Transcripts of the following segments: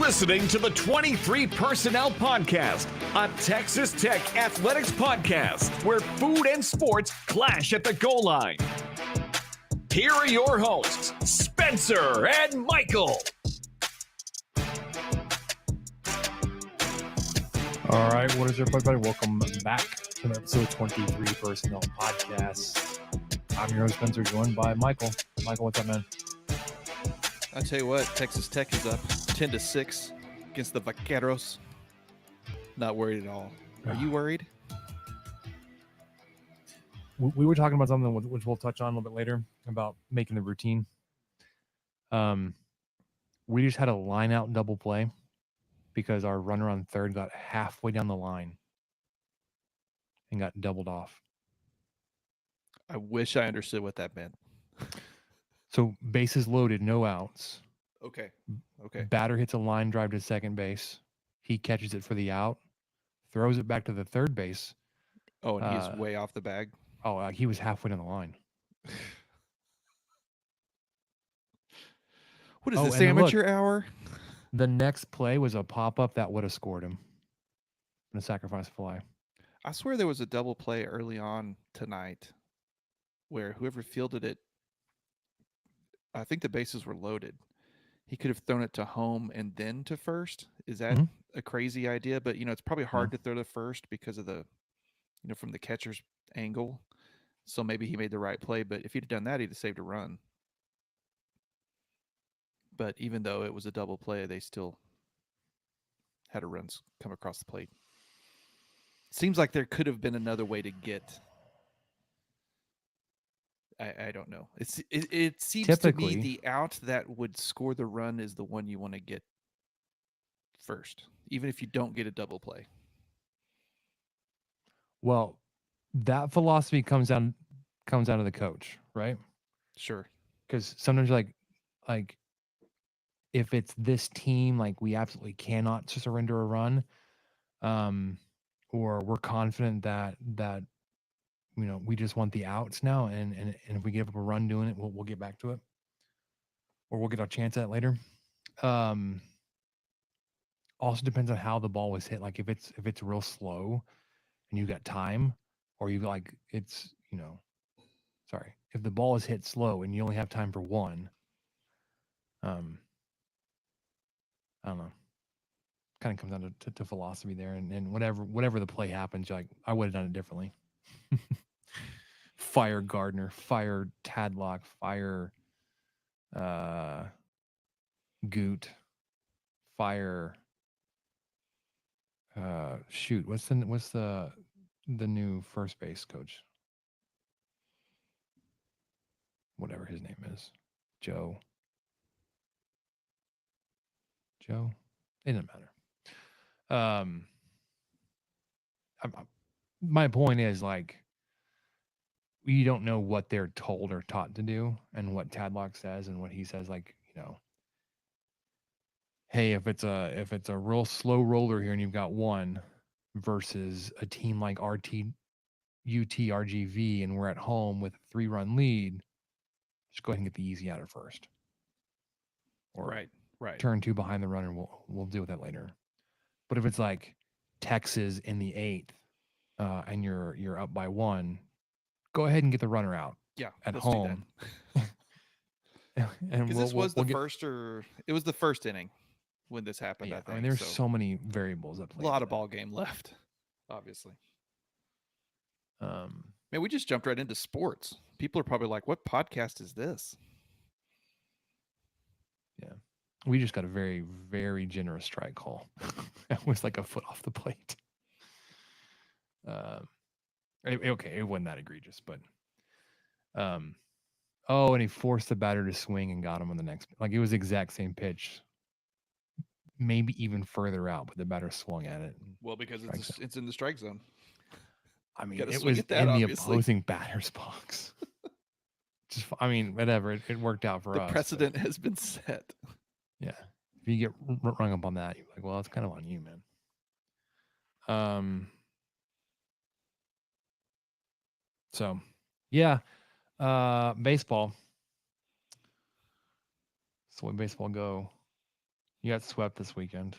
listening to the 23 Personnel Podcast, a Texas Tech athletics podcast where food and sports clash at the goal line. Here are your hosts, Spencer and Michael. All right, what is up, everybody? Welcome back to episode 23 Personnel Podcast. I'm your host, Spencer, joined by Michael. Michael, what's up, man? I tell you what, Texas Tech is up 10-6 against the Vaqueros. Not worried at all. Are you worried? We were talking about something which we'll touch on a little bit later about making the routine. We just had a line out double play because our runner on third got halfway down the line and got doubled off. I wish I understood what that meant. So bases loaded, no outs. Okay. Batter hits a line drive to second base. He catches it for the out, throws it back to the third base. Oh, and he's way off the bag. He was halfway down the line. What is this, amateur hour? The next play was a pop-up that would have scored him in a sacrifice fly. I swear there was a double play early on tonight where whoever fielded it, I think the bases were loaded. He could have thrown it to home and then to first. Is that a crazy idea? But, it's probably hard to throw to first because of the, from the catcher's angle. So maybe he made the right play. But if he'd have done that, he'd have saved a run. But even though it was a double play, they still had a run come across the plate. Seems like there could have been another way to get. I don't know. It seems typically, to me the out that would score the run is the one you want to get first, even if you don't get a double play. Well, that philosophy comes down to the coach, right? Sure. Because sometimes like if it's this team, like we absolutely cannot surrender a run, or we're confident that we just want the outs now, and if we give up a run doing it, we'll get back to it, or we'll get our chance at it later. Also depends on how the ball was hit. Like if it's real slow and you got time, or you if the ball is hit slow and you only have time for one, I don't know. Kind of comes down to philosophy there, and whatever the play happens, I would have done it differently. Fire Gardner, fire Tadlock, fire Goot, fire what's the new first base coach? Whatever his name is. Joe. It doesn't matter. My point is, you don't know what they're told or taught to do, and what Tadlock says and what he says. Hey, if it's a real slow roller here and you've got one versus a team like RGV, and we're at home with a 3-run lead, just go ahead and get the easy outer first. Or right. Turn 2 behind the runner. We'll deal with that later. But if it's like Texas in the 8th, and you're up by 1, go ahead and get the runner out. Yeah, at home. And this was it was the first inning when this happened. Yeah, I think. There's so many variables at play. A lot of ball game left, obviously. Man, we just jumped right into sports. People are probably like, "What podcast is this?" Yeah, we just got a very, very generous strike call. It was like a foot off the plate. It wasn't that egregious, but and he forced the batter to swing and got him on the next. It was the exact same pitch, maybe even further out, but the batter swung at it. Well, because it's in the strike zone. I mean, it was in the opposing batter's box. Whatever. It worked out for us. The precedent has been set. Yeah. If you get rung up on that, you're like, well, it's kind of on you, man. So, yeah. Baseball. That's the way baseball go. You got swept this weekend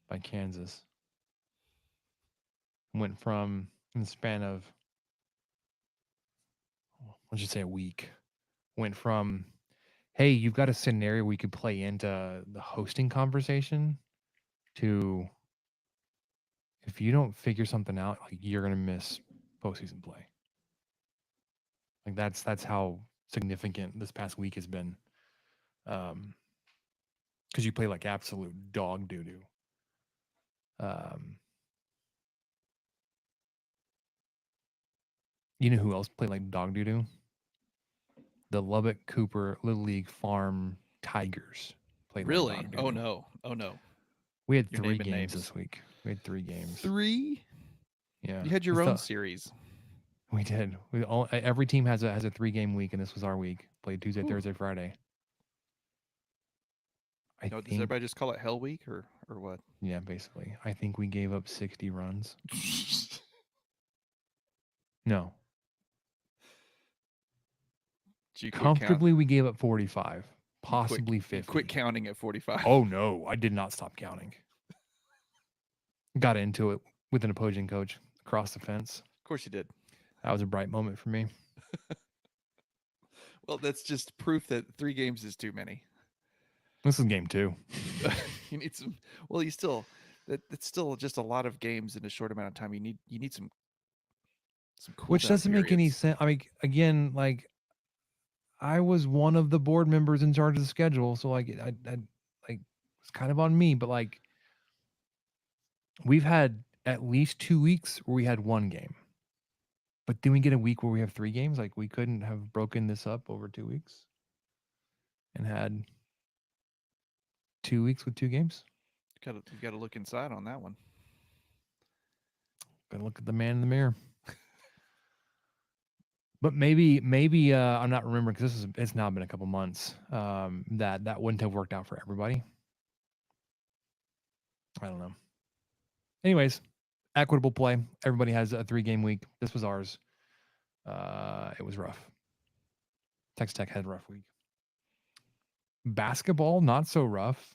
by Kansas. Went from, in the span of, let's just say a week, went from, hey, you've got a scenario we could play into the hosting conversation to, if you don't figure something out, like you're gonna miss postseason play. Like that's how significant this past week has been. Because you play like absolute dog doo doo. You know who else played like dog doo doo? The Lubbock Cooper Little League Farm Tigers played like Really? dog doo Oh doo. no! Oh no! We had You're 3 naming games names. this week. We had 3 games. 3? Yeah, You had your own series. we did. Every team has a 3-game week, and this was our week. Played Tuesday, Whew. Thursday, Friday. I No, does think, everybody just call it Hell Week or what? yeah, basically. I think we gave up 60 runs. No, Did you quit count? comfortably we gave up 45, You quit. possibly You 50. quit counting at 45. Oh no, I did not stop counting. Got into it with an opposing coach across the fence. Of course you did. That was a bright moment for me. Well, that's just proof that 3 games is too many. This is game 2. You need some. Well, you still. That's still just a lot of games in a short amount of time. You need some cool. Which doesn't make any sense. I mean, again, like I was one of the board members in charge of the schedule, so like I like it's kind of on me. But like we've had at least 2 weeks where we had 1 game, but then we get a week where we have 3 games. Like we couldn't have broken this up over 2 weeks and had 2 weeks with 2 games. You got to look inside on that one. Gotta look at the man in the mirror. But maybe I'm not remembering because it's now been a couple months. That wouldn't have worked out for everybody. I don't know. Anyways, equitable play. Everybody has a 3-game week. This was ours. It was rough. Texas Tech had a rough week. Basketball, not so rough.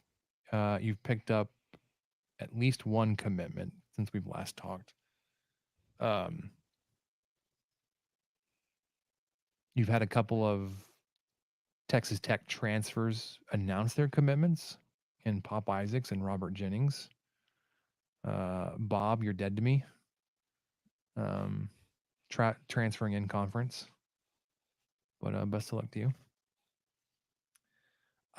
You've picked up at least 1 commitment since we've last talked. You've had a couple of Texas Tech transfers announce their commitments in Pop Isaacs and Robert Jennings. Bob, you're dead to me. Transferring in conference. But best of luck to you.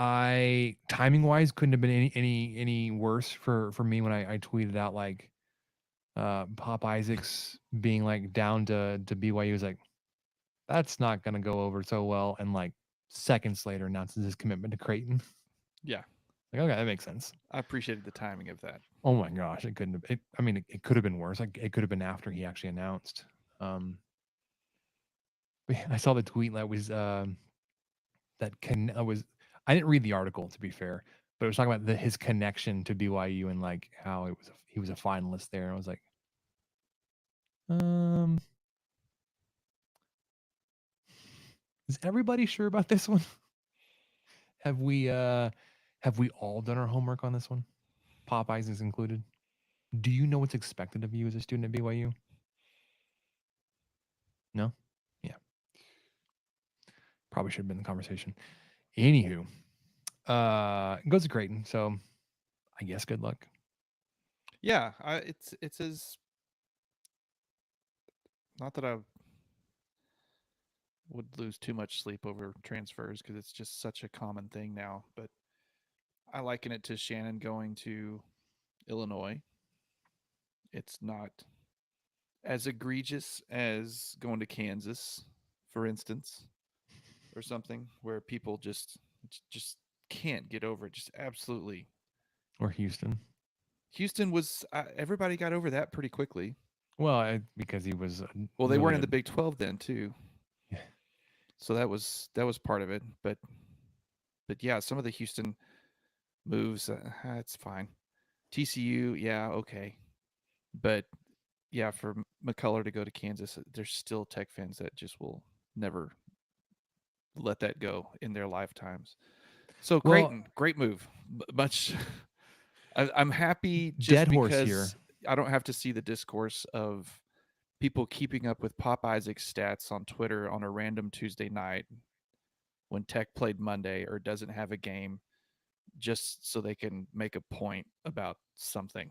I timing wise couldn't have been any worse for me when I tweeted out like Pop Isaacs being like down to BYU was like that's not gonna go over so well, and like seconds later announces his commitment to Creighton. Yeah. Like, okay, that makes sense. I appreciated the timing of that. Oh my gosh, it couldn't have. It could have been worse. Like it could have been after he actually announced. I saw the tweet that was I didn't read the article to be fair, but it was talking about his connection to BYU and like how he was a finalist there. And I was like, is everybody sure about this one? Have we all done our homework on this one? Popeyes is included. Do you know what's expected of you as a student at BYU? No? Yeah. Probably should have been in the conversation. Anywho, it goes to Creighton, so I guess good luck. Yeah, it's as not that I would lose too much sleep over transfers because it's just such a common thing now, but I liken it to Shannon going to Illinois. It's not as egregious as going to Kansas, for instance, or something where people just can't get over it. Just absolutely. Or Houston. Houston was everybody got over that pretty quickly. Well, because he was well, they weren't in the Big 12 then too. Yeah. So that was part of it, but yeah, some of the Houston moves, it's fine. TCU, yeah, okay, but yeah, for McCullough to go to Kansas, there's still Tech fans that just will never let that go in their lifetimes. So Well, Creighton, great move. Much. I'm happy just dead horse here. because I don't have to see the discourse of people keeping up with Pop Isaac's stats on Twitter on a random Tuesday night when Tech played Monday or doesn't have a game, just so they can make a point about something.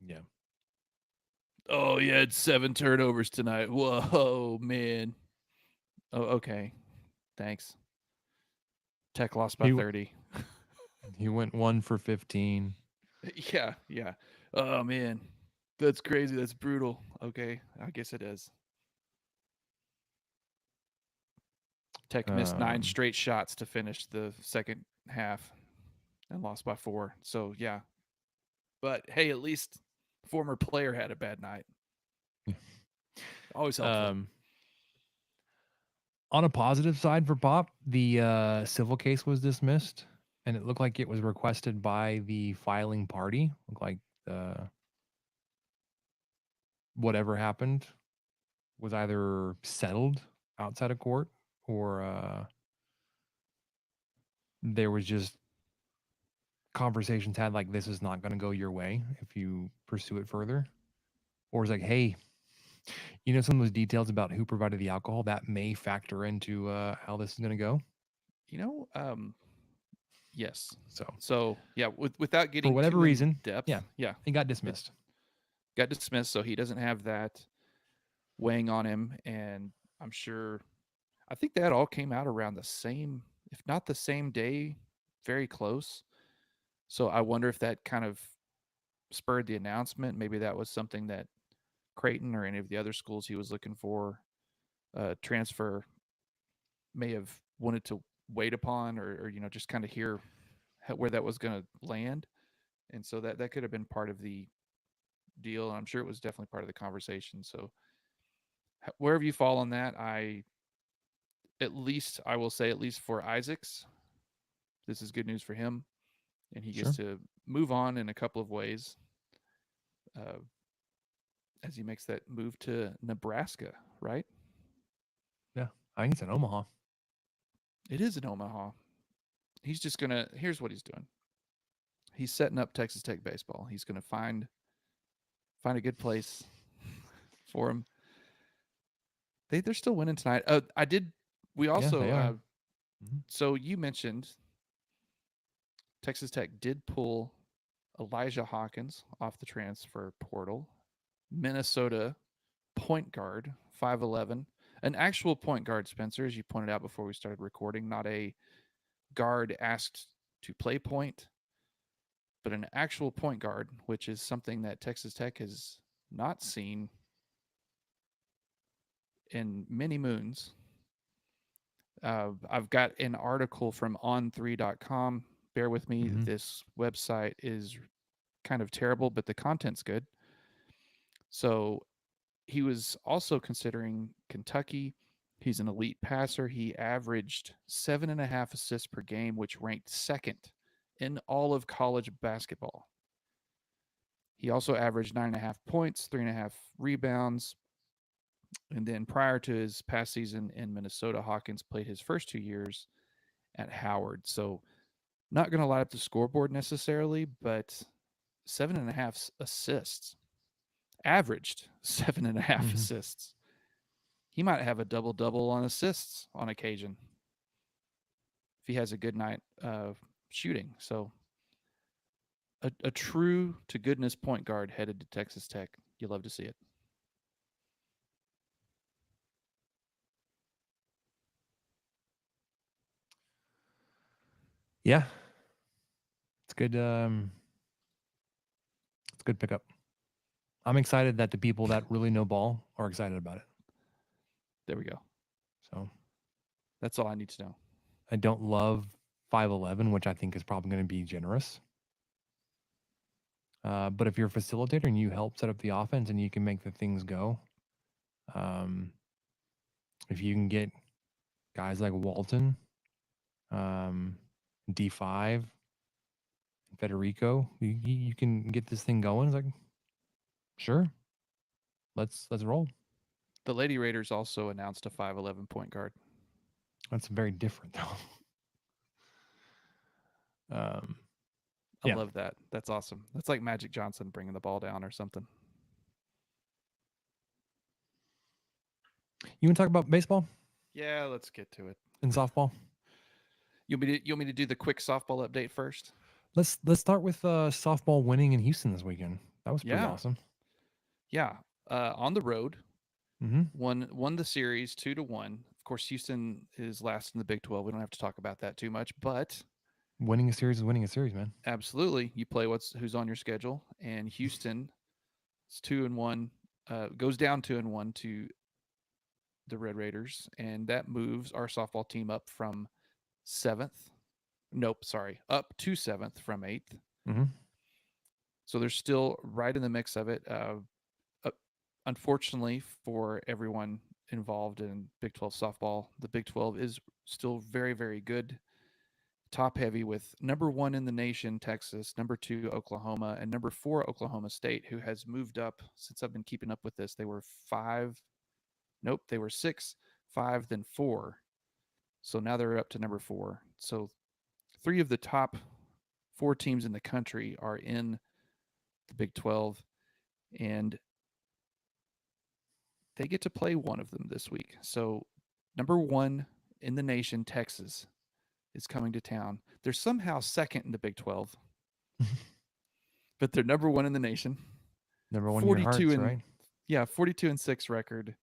Yeah. Oh, you had 7 turnovers tonight. Whoa, man. Oh, okay. Thanks. Tech lost by He 30. he went 1 for 15. Yeah. Oh, man. That's crazy. That's brutal. Okay. I guess it is. Tech missed 9 Um, straight shots to finish the second half and lost by 4. So, yeah. But hey, at least former player had a bad night. Always helpful. um, on a positive side for Pop, the civil case was dismissed, and it looked like it was requested by the filing party. Looked like whatever happened was either settled outside of court or there was just conversations had like this is not going to go your way if you pursue it further, or it's like, hey, some of those details about who provided the alcohol that may factor into how this is going to go. You know, yes. So So, yeah, without for getting whatever too in reason, depth, yeah, yeah, it got it dismissed. got dismissed. So he doesn't have that weighing on him. And I'm sure, I think that all came out around the same, if not the same day, very close. So I wonder if that kind of spurred the announcement. Maybe that was something that Creighton or any of the other schools he was looking for transfer may have wanted to wait upon, or just kind of hear where that was going to land. And so that could have been part of the deal. And I'm sure it was definitely part of the conversation. So wherever you fall on that, I will say, at least for Isaacs, this is good news for him, and he Sure. gets to move on in a couple of ways uh, as he makes that move to Nebraska. Right? Yeah, I think it's in Omaha. It is in Omaha. He's just gonna. Here's what he's doing. He's setting up Texas Tech baseball. He's gonna find a good place for him. They're still winning tonight. I did. We Yeah, also. they are. Mm-hmm. So you mentioned Texas Tech did pull Elijah Hawkins off the transfer portal. Minnesota point guard, 5'11", an actual point guard, Spencer, as you pointed out before we started recording, not a guard asked to play point, but an actual point guard, which is something that Texas Tech has not seen in many moons. I've got an article from on3.com. Bear with me. Mm-hmm. This website is kind of terrible, but the content's good. So he was also considering Kentucky. He's an elite passer. He averaged 7.5 assists per game, which ranked second in all of college basketball. He also averaged 9.5 points, 3.5 rebounds. And then prior to his past season in Minnesota, Hawkins played his first 2 years at Howard. So not going to light up the scoreboard necessarily, but 7.5 assists, averaged 7.5 Mm-hmm. assists. He might have a double-double on assists on occasion if he has a good night shooting. So a true to goodness point guard headed to Texas Tech. You love to see it. Yeah, it's good. It's a good pickup. I'm excited that the people that really know ball are excited about it. There we go. So That's all I need to know. I don't love 5'11", which I think is probably going to be generous. But if you're a facilitator and you help set up the offense and you can make the things go, if you can get guys like Walton, D5, Federico, you can get this thing going. It's like, sure, let's roll. The Lady Raiders also announced a 5'11" point guard. That's very different though. I Yeah. love that. That's awesome. That's like Magic Johnson bringing the ball down or something. You want to talk about baseball Yeah, let's get to it. and softball? You want me to do the quick softball update first? Let's start with softball winning in Houston this weekend. That was pretty Yeah, awesome. yeah. On the road, Mm-hmm. won the series 2-1. Of course, Houston is last in the Big 12. We don't have to talk about that too much, but Winning a series is winning a series, man. absolutely, you play who's on your schedule, and Houston is 2-1. Goes down 2-1 to the Red Raiders, and that moves our softball team up from seventh. Nope, sorry, up to seventh from eighth. Mm-hmm. So they're still right in the mix of it. Uh, unfortunately for everyone involved in Big 12 softball, the Big 12 is still very, very good. Top heavy with number one in the nation, Texas, number two, Oklahoma, and number four, Oklahoma State, who has moved up since I've been keeping up with this. They were five. Nope, they were six, five, then four. So now they're up to number four. So three of the top four teams in the country are in the Big 12, and they get to play one of them this week. So number one in the nation, Texas, is coming to town. They're somehow second in the Big 12, but they're number one in the nation. Number one in your 42 hearts, and right? yeah, 42-6 record,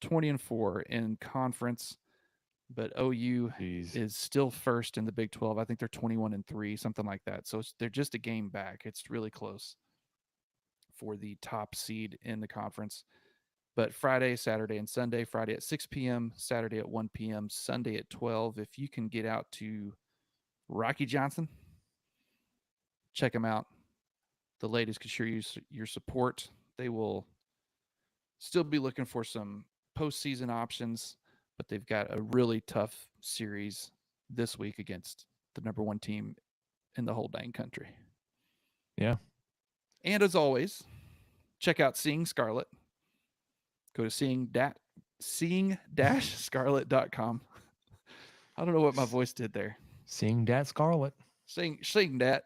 20-4 in conference. But OU Jeez. is still first in the Big 12. I think they're 21-3, something like that. So they're just a game back. It's really close for the top seed in the conference. But Friday, Saturday, and Sunday, Friday at 6 p.m., Saturday at 1 p.m., Sunday at 12. If you can get out to Rocky Johnson, check them out. The ladies could sure use your support. They will still be looking for some postseason options, but they've got a really tough series this week against the number one team in the whole dang country. Yeah. And as always, check out Seeing Scarlet. Go to seeing-scarlet.com. I don't know what my voice did there. Seeing that Scarlet. Seeing that,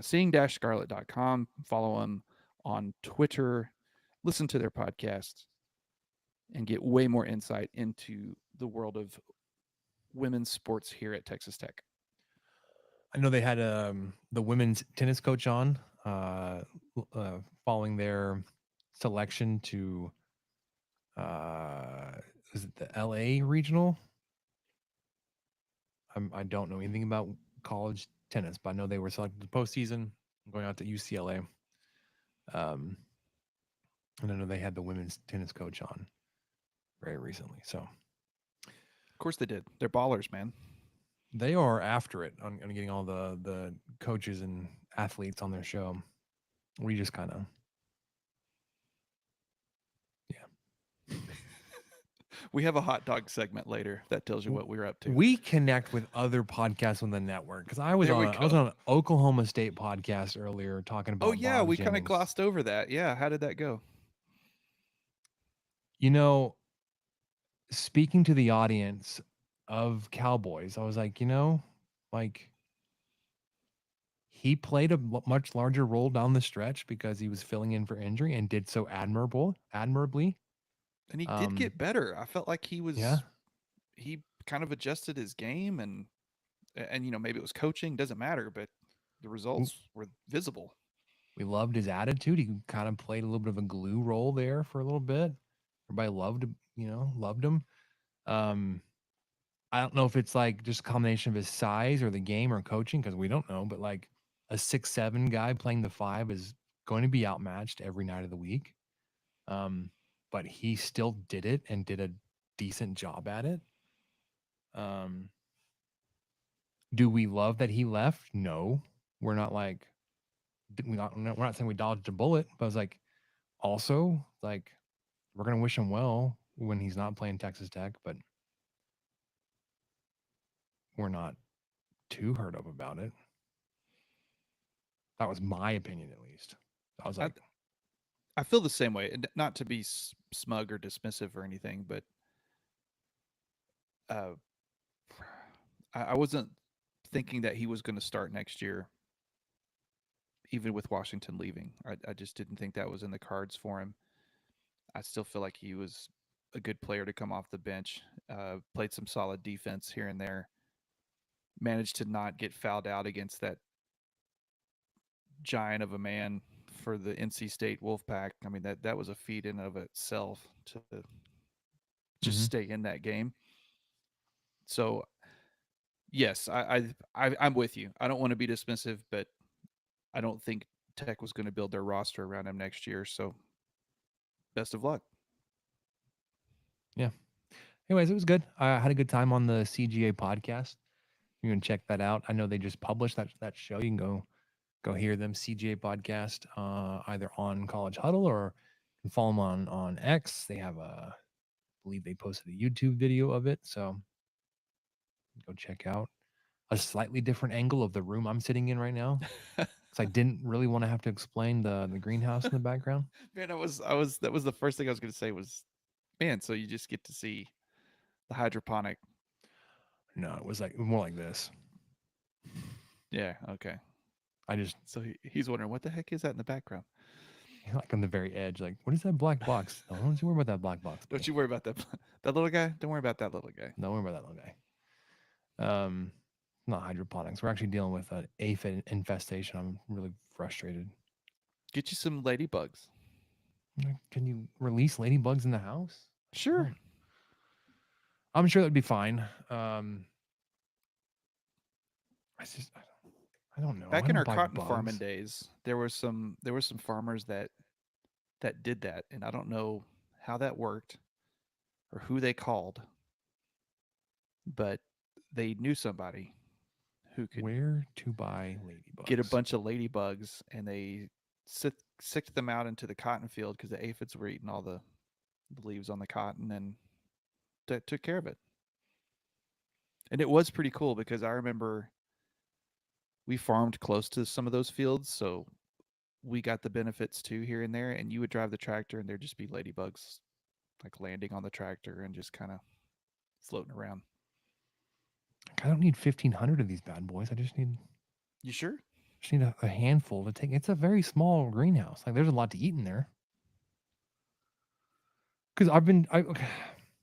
seeing-scarlet.com. Follow them on Twitter. Listen to their podcast and get way more insight into the world of women's sports here at Texas Tech. I know they had the women's tennis coach on following their selection to is it the LA regional? I don't know anything about college tennis, but I know they were selected to postseason, going out to UCLA. And I know they had the women's tennis coach on very recently. So, Of course they did. They're ballers, man. they are after it on getting all the coaches and athletes on their show. We just kind of, yeah. We have a hot dog segment later that tells you what we're up to. We connect with other podcasts on the network because I was on an Oklahoma State podcast earlier talking about. Oh yeah, Bob we kind of Jennings. glossed over that. Yeah, how did that go? You know, speaking to the audience of Cowboys, I was like, like he played a much larger role down the stretch because he was filling in for injury and did so admirably. And he did get better. I felt like he kind of adjusted his game and maybe it was coaching, doesn't matter, but the results were visible. We loved his attitude. He kind of played a little bit of a glue role there for a little bit. Everybody loved him. I don't know if it's like just a combination of his size or the game or coaching because we don't know, but like a 6'7" guy playing the 5 is going to be outmatched every night of the week. But he still did it and did a decent job at it. Do we love that he left? No, we're not like we're not saying we dodged a bullet, but I was like, also like we're gonna wish him well when he's not playing Texas Tech, but we're not too hurt up about it. That was my opinion, at least. I was like, I feel the same way. Not to be smug or dismissive or anything, but I wasn't thinking that he was going to start next year, even with Washington leaving. I just didn't think that was in the cards for him. I still feel like he was a good player to come off the bench. Played some solid defense here and there. Managed to not get fouled out against that giant of a man for the NC State Wolfpack. I mean, that was a feat in of itself to just stay in that game. So yes, I'm with you. I don't want to be dismissive, but I don't think Tech was going to build their roster around him next year. So best of luck. Yeah. Anyways, it was good. I had a good time on the CGA podcast. You can check that out. I know they just published that show. You can go hear them. CGA podcast, either on College Huddle or you can follow them on X. They have I believe they posted a YouTube video of it. So go check out a slightly different angle of the room I'm sitting in right now. Because I didn't really want to have to explain the greenhouse in the background. Man, that was the first thing I was going to say was, man, so you just get to see the hydroponic. No, it was like more like this. Yeah, okay. I just So he's wondering what the heck is that in the background? like on the very edge, like, what is that black box? No, don't you worry about that black box. Don't buddy. you worry about that that little guy. Don't worry about that little guy. Don't worry about that little guy. Not hydroponics. We're actually dealing with an aphid infestation. I'm really frustrated. Get you some ladybugs. Like, can you release ladybugs in the house? Sure. I'm sure that'd be fine. I don't know. Back I in don't our buy cotton bugs. farming days, there were some farmers that did that, and I don't know how that worked or who they called, but they knew somebody who could Where to buy ladybugs? get a bunch of ladybugs, and they sicked them out into the cotton field because the aphids were eating all the leaves on the cotton, and took care of it. And it was pretty cool because I remember we farmed close to some of those fields, so we got the benefits too here and there. And you would drive the tractor, and there'd just be ladybugs like landing on the tractor and just kind of floating around. I don't need 1,500 of these bad boys. I just need You sure? a handful to take. It's a very small greenhouse. Like, there's a lot to eat in there. Because okay.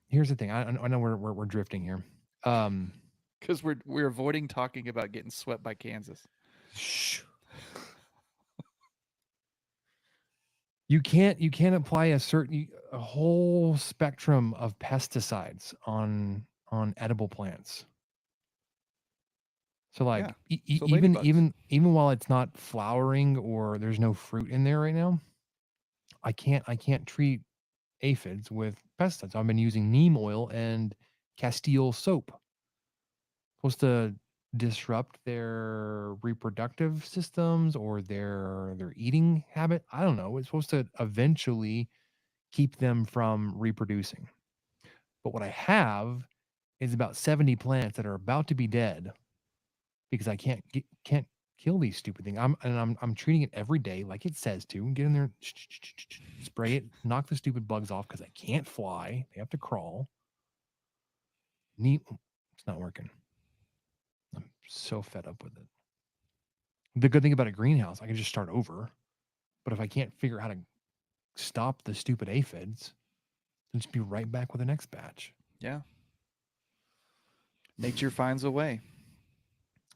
Here's the thing. I know we're drifting here. Because we're avoiding talking about getting swept by Kansas. Shh. You can't apply a whole spectrum of pesticides on edible plants. So like So even while it's not flowering or there's no fruit in there right now, I can't treat aphids with pesticides. I've been using neem oil and Castile soap. Supposed to disrupt their reproductive systems or their eating habit. I don't know. It's supposed to eventually keep them from reproducing. But what I have is about 70 plants that are about to be dead because I can't kill these stupid things. I'm treating it every day like it says to. Get in there, spray it, knock the stupid bugs off because I can't fly. They have to crawl. It's not working. I'm so fed up with it. The good thing about a greenhouse, I can just start over. But if I can't figure out how to stop the stupid aphids, then just be right back with the next batch. Yeah. Nature finds a way.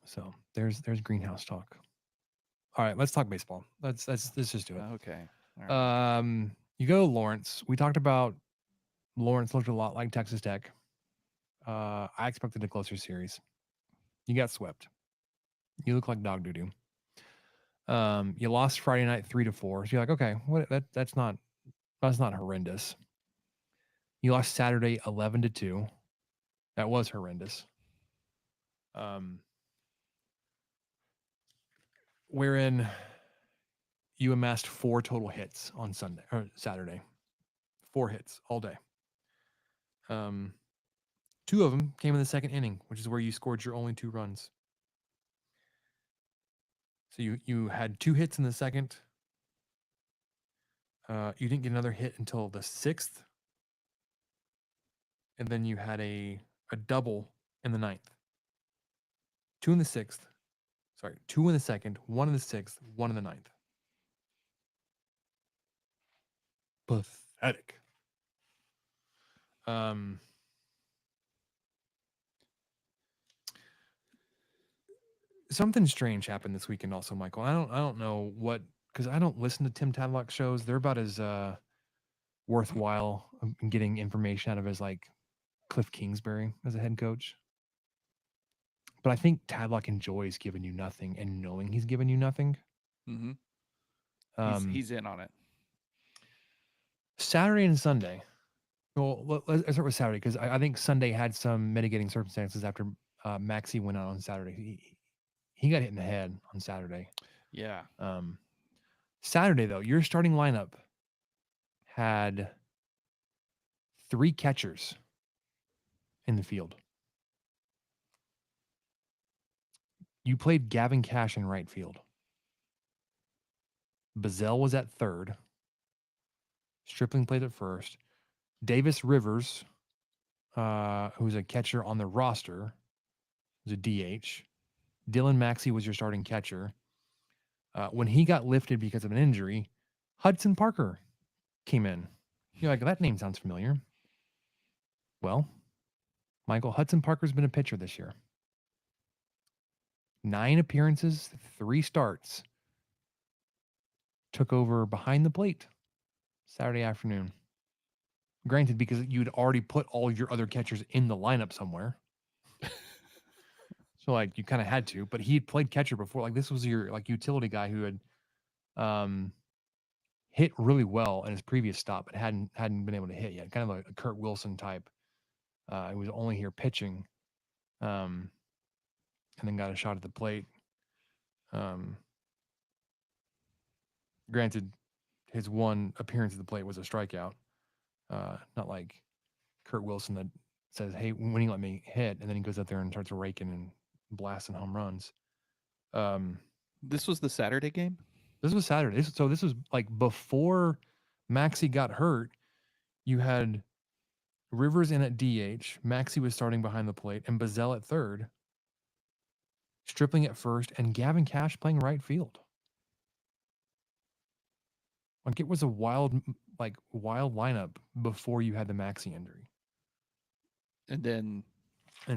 So there's greenhouse talk. All right, let's talk baseball. Let's just do it. Okay. All right. You go to Lawrence. We talked about Lawrence looked a lot like Texas Tech. I expected a closer series. You got swept. You look like dog doo-doo. You lost Friday night 3-4. So you're like, okay, that's not horrendous. You lost Saturday 11-2. That was horrendous. Wherein you amassed 4 total hits on Sunday or Saturday. 4 hits all day. 2 of them came in the second inning, which is where you scored your only 2 runs. So you had 2 hits in the second. You didn't get another hit until the 6th. And then you had a double in the 9th. 2 in the 6th. Sorry, 2 in the 2nd, 1 in the 6th, 1 in the 9th. Pathetic. Something strange happened this weekend also, Michael. I don't know what, because I don't listen to Tim Tadlock shows. They're about as worthwhile in getting information out of as like Cliff Kingsbury as a head coach. But I think Tadlock enjoys giving you nothing and knowing he's giving you nothing. Mm-hmm. He's in on it. Saturday and Sunday. Well, let's start with Saturday because I think Sunday had some mitigating circumstances after Maxey went out on Saturday. He got hit in the head on Saturday. Yeah. Saturday, though, your starting lineup had 3 catchers in the field. You played Gavin Cash in right field. Bazell was at third. Stripling played at first. Davis Rivers, who's a catcher on the roster, was a DH. Dylan Maxey was your starting catcher. When he got lifted because of an injury, Hudson Parker came in. You're like, that name sounds familiar. Well, Michael, Hudson Parker's been a pitcher this year. 9 appearances, 3 starts. Took over behind the plate Saturday afternoon. Granted, because you'd already put all your other catchers in the lineup somewhere. So, like, you kind of had to. But he had played catcher before. Like, this was your, like, utility guy who had hit really well in his previous stop, but hadn't been able to hit yet. Kind of a Kurt Wilson type. He was only here pitching, and then got a shot at the plate. Granted, his one appearance at the plate was a strikeout. Not like Kurt Wilson that says, "Hey, when you let me hit," and then he goes out there and starts raking and blasting home runs. This was the Saturday game? This was Saturday. So this was like before Maxey got hurt. You had Rivers in at DH. Maxey was starting behind the plate, and Bazell at third. Stripling at first, and Gavin Cash playing right field. Like, it was a wild lineup before you had the Maxey injury. And then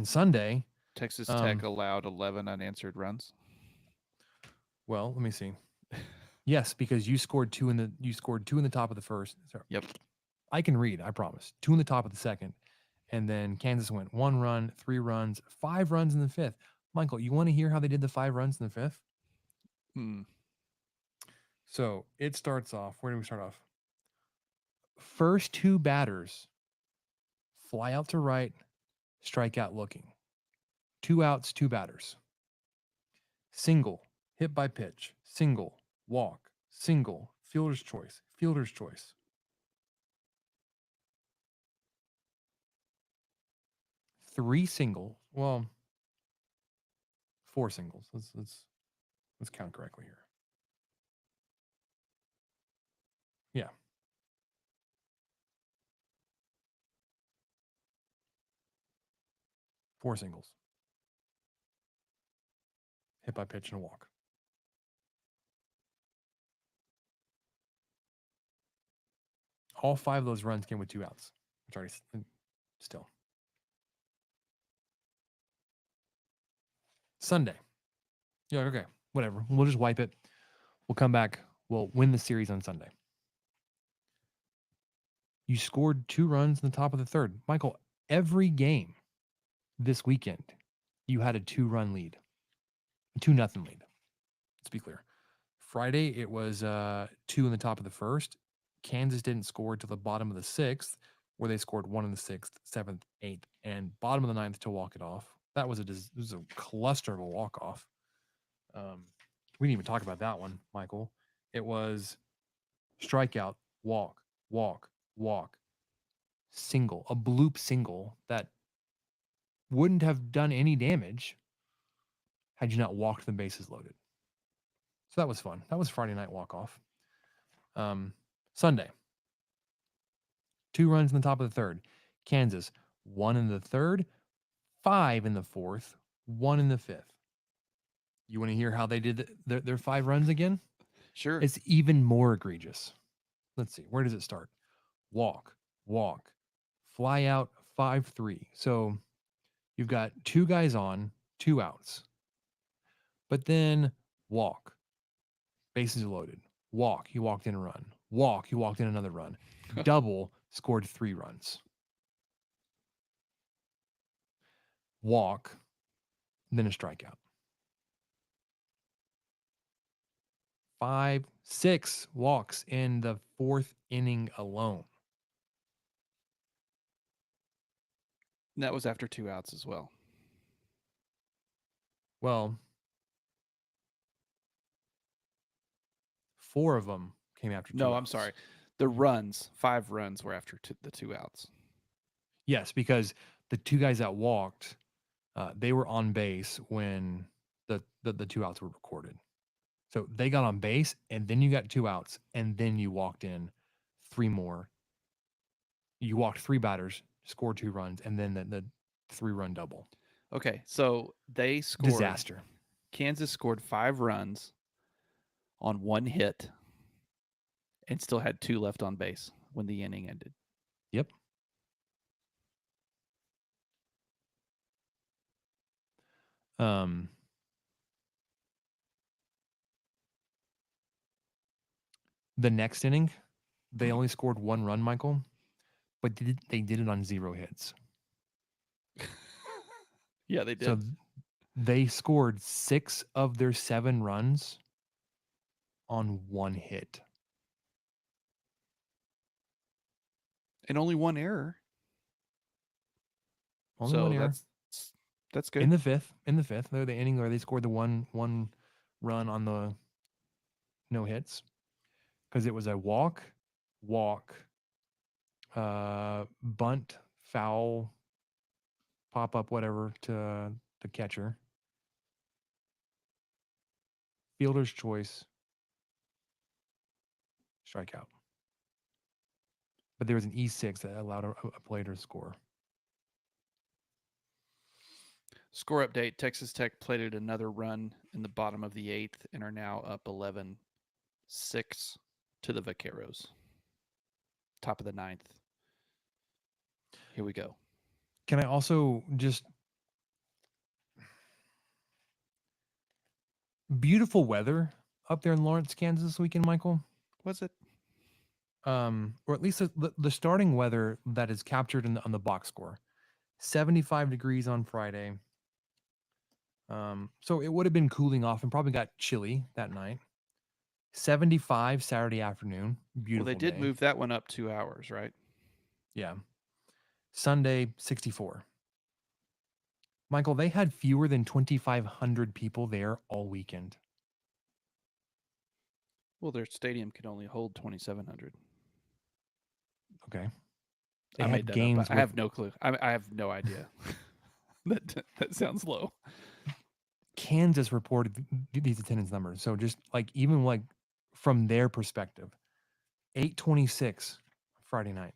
Sunday, Texas Tech allowed 11 unanswered runs. Well, let me see. Yes, because you scored 2 in the top of the first. Sorry. Yep. I can read, I promise. 2 in the top of the second. And then Kansas went 1 run, 3 runs, 5 runs in the 5th. Michael, you want to hear how they did the 5 runs in the 5th? So it starts off. Where do we start off? First 2 batters fly out to right, strike out looking. 2 outs, 2 batters. Single, hit by pitch, single, walk, single, fielder's choice, fielder's choice. 3 singles. Well, 4 singles. Let's count correctly here. Yeah. 4 singles. Hit by pitch and a walk. All 5 of those runs came with 2 outs. Which already still. Sunday. Yeah, okay, whatever. We'll just wipe it. We'll come back. We'll win the series on Sunday. You scored 2 runs in the top of the 3rd. Michael, every game this weekend, you had a 2-run lead. 2-0 lead. Let's be clear. Friday, it was 2 in the top of the 1st. Kansas didn't score till the bottom of the 6th, where they scored 1 in the 6th, 7th, 8th, and bottom of the 9th to walk it off. That was it was a cluster of a walk-off. We didn't even talk about that one, Michael. It was strikeout, walk, walk, walk, single, a bloop single that wouldn't have done any damage had you not walked the bases loaded. So that was fun. That was Friday night walk-off. Sunday, 2 runs in the top of the 3rd. Kansas, 1 in the 3rd, 5 in the 4th, 1 in the 5th. You want to hear how they did their 5 runs again? Sure. It's even more egregious. Let's see. Where does it start? Walk, walk, fly out 5-3. So you've got 2 guys on, 2 outs. But then walk, bases loaded. Walk, he walked in a run. Walk, he walked in another run. Double, scored 3 runs. Walk, then a strikeout. 5, 6 walks in the 4th inning alone. And that was after 2 outs as well. Well, 4 of them came after 2 No, I'm outs. sorry. The runs, 5 runs were after the 2 outs. Yes, because the 2 guys that walked, they were on base when the 2 outs were recorded. So they got on base, and then you got 2 outs, and then you walked in 3 more. You walked 3 batters, scored 2 runs, and then the 3-run double. Okay, so they scored. Disaster. Kansas scored 5 runs on 1 hit and still had 2 left on base when the inning ended. Yep. The next inning, they only scored 1 run, Michael, but they did it on 0 hits. Yeah, they did. So they scored 6 of their 7 runs on 1 hit. And only 1 error. Only 1 error. That's good. In the fifth, the inning where they scored the one run on the no hits, because it was a walk, bunt, foul, pop up, whatever to the catcher, fielder's choice, strikeout. But there was an E6 that allowed a player to score. Score update: Texas Tech plated another run in the bottom of the 8th and are now up 11-6 to the Vaqueros. Top of the 9th. Here we go. Can I also just beautiful weather up there in Lawrence, Kansas this weekend, Michael? Was it? Or at least the starting weather that is captured on the box score. 75 degrees on Friday. So it would have been cooling off and probably got chilly that night. 75 Saturday afternoon. Beautiful. Well, they did day. move that one up 2 hours, right? Yeah. Sunday, 64. Michael, they had fewer than 2,500 people there all weekend. Well, their stadium could only hold 2,700. Okay. I made that games. up. I have no clue. I have no idea. that sounds low. Kansas reported these attendance numbers. So just even from their perspective, 826 Friday night,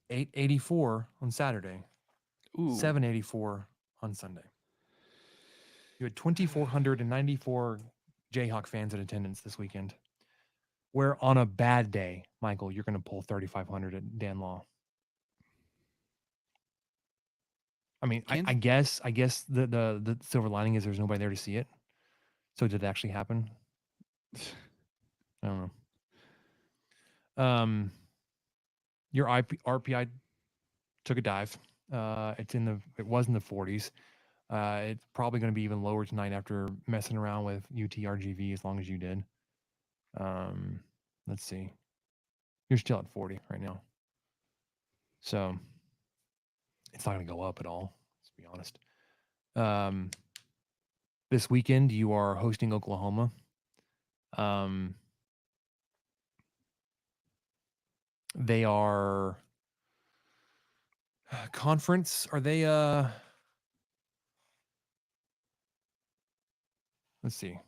884 on Saturday, 784 on Sunday. You had 2,494 Jayhawk fans in attendance this weekend. Where on a bad day, Michael, you're going to pull 3,500 at Dan Law. I mean, I guess the silver lining is there's nobody there to see it. So did it actually happen? I don't know. Your RPI took a dive. It was in the 40s. It's probably going to be even lower tonight after messing around with UTRGV as long as you did. Let's see. You're still at 40 right now. So it's not going to go up at all, let's be honest. This weekend, you are hosting Oklahoma. They are conference. Are they let's see.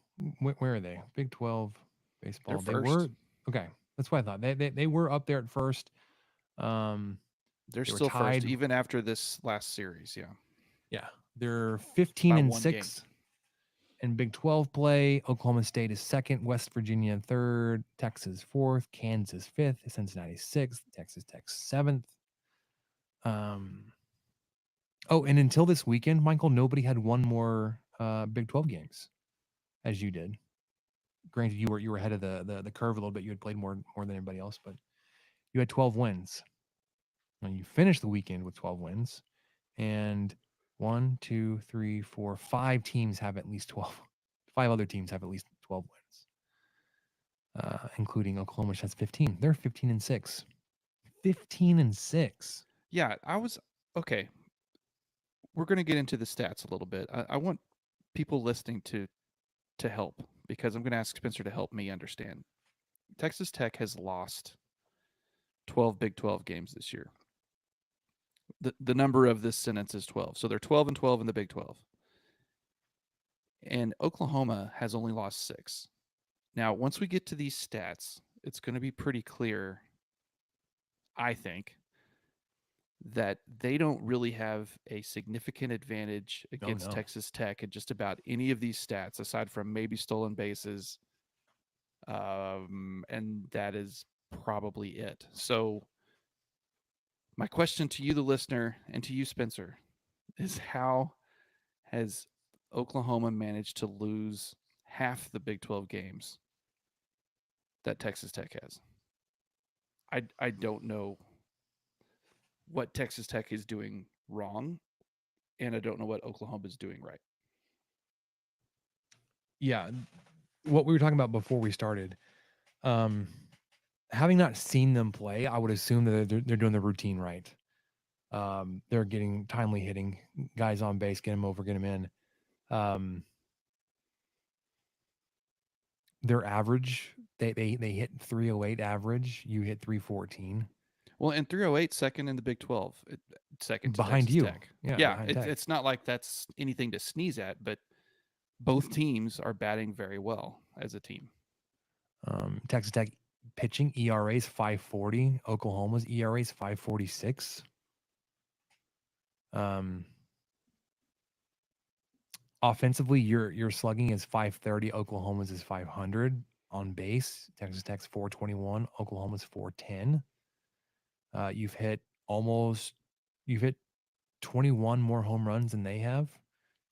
Where are they? Big 12 baseball. They're They first. were okay. That's what I thought. They were up there at first. They're They were still tied. first, even after this last series. Yeah. Yeah, they're 15 By and one 6. game. In Big 12 play, Oklahoma State is second, West Virginia third, Texas fourth, Kansas fifth, Cincinnati sixth, Texas Tech seventh. Oh, and until this weekend, Michael, nobody had one more Big 12 games as you did. Granted, you were ahead of the curve a little bit. You had played more than anybody else, but you had 12 wins. And you finished the weekend with 12 wins. And 1, 2, 3, 4, 5 teams have at least 12. 5 other teams have at least 12 wins, including Oklahoma, which has 15. They're 15-6. 15-6. Yeah, okay. We're going to get into the stats a little bit. I want people listening to help, because I'm going to ask Spencer to help me understand. Texas Tech has lost 12 Big 12 games this year. The number of this sentence is 12. So they're 12-12 in the Big 12. And Oklahoma has only lost 6. Now, once we get to these stats, it's going to be pretty clear, I think, that they don't really have a significant advantage against Texas Tech at just about any of these stats, aside from maybe stolen bases. And that is probably it. So my question to you, the listener, and to you, Spencer, is how has Oklahoma managed to lose half the Big 12 games that Texas Tech has? I don't know what Texas Tech is doing wrong, and I don't know what Oklahoma is doing right. Yeah, what we were talking about before we started, having not seen them play, I would assume that they're doing the routine right. They're getting timely hitting, guys on base, get them over, get them in. Their average, they hit 308 average. You hit 314. Well, and 308 second in the Big 12, second to behind Texas you. Tech. Yeah, it's not like that's anything to sneeze at, but both teams are batting very well as a team. Texas Tech pitching ERA is 540. Oklahoma's ERA is 546. Offensively, your slugging is 530. Oklahoma's is 500 on base. Texas Tech's 421. Oklahoma's 410. You've hit 21 more home runs than they have.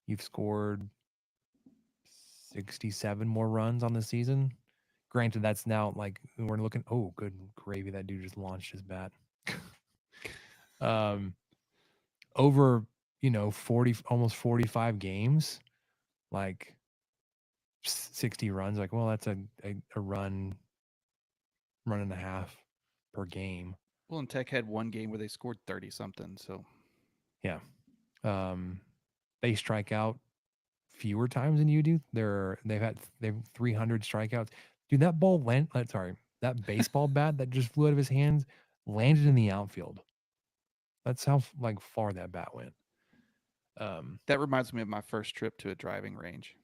You've scored 67 more runs on the season. Granted, that's now like we're looking. Oh, good gravy! That dude just launched his bat. Over 40, almost 45 games, like 60 runs. Like, well, that's a run and a half per game. Well, and Tech had one game where they scored 30 something. So yeah, they strike out fewer times than you do. They've 300 strikeouts. Dude, that that baseball bat that just flew out of his hands landed in the outfield. That's how far that bat went. That reminds me of my first trip to a driving range.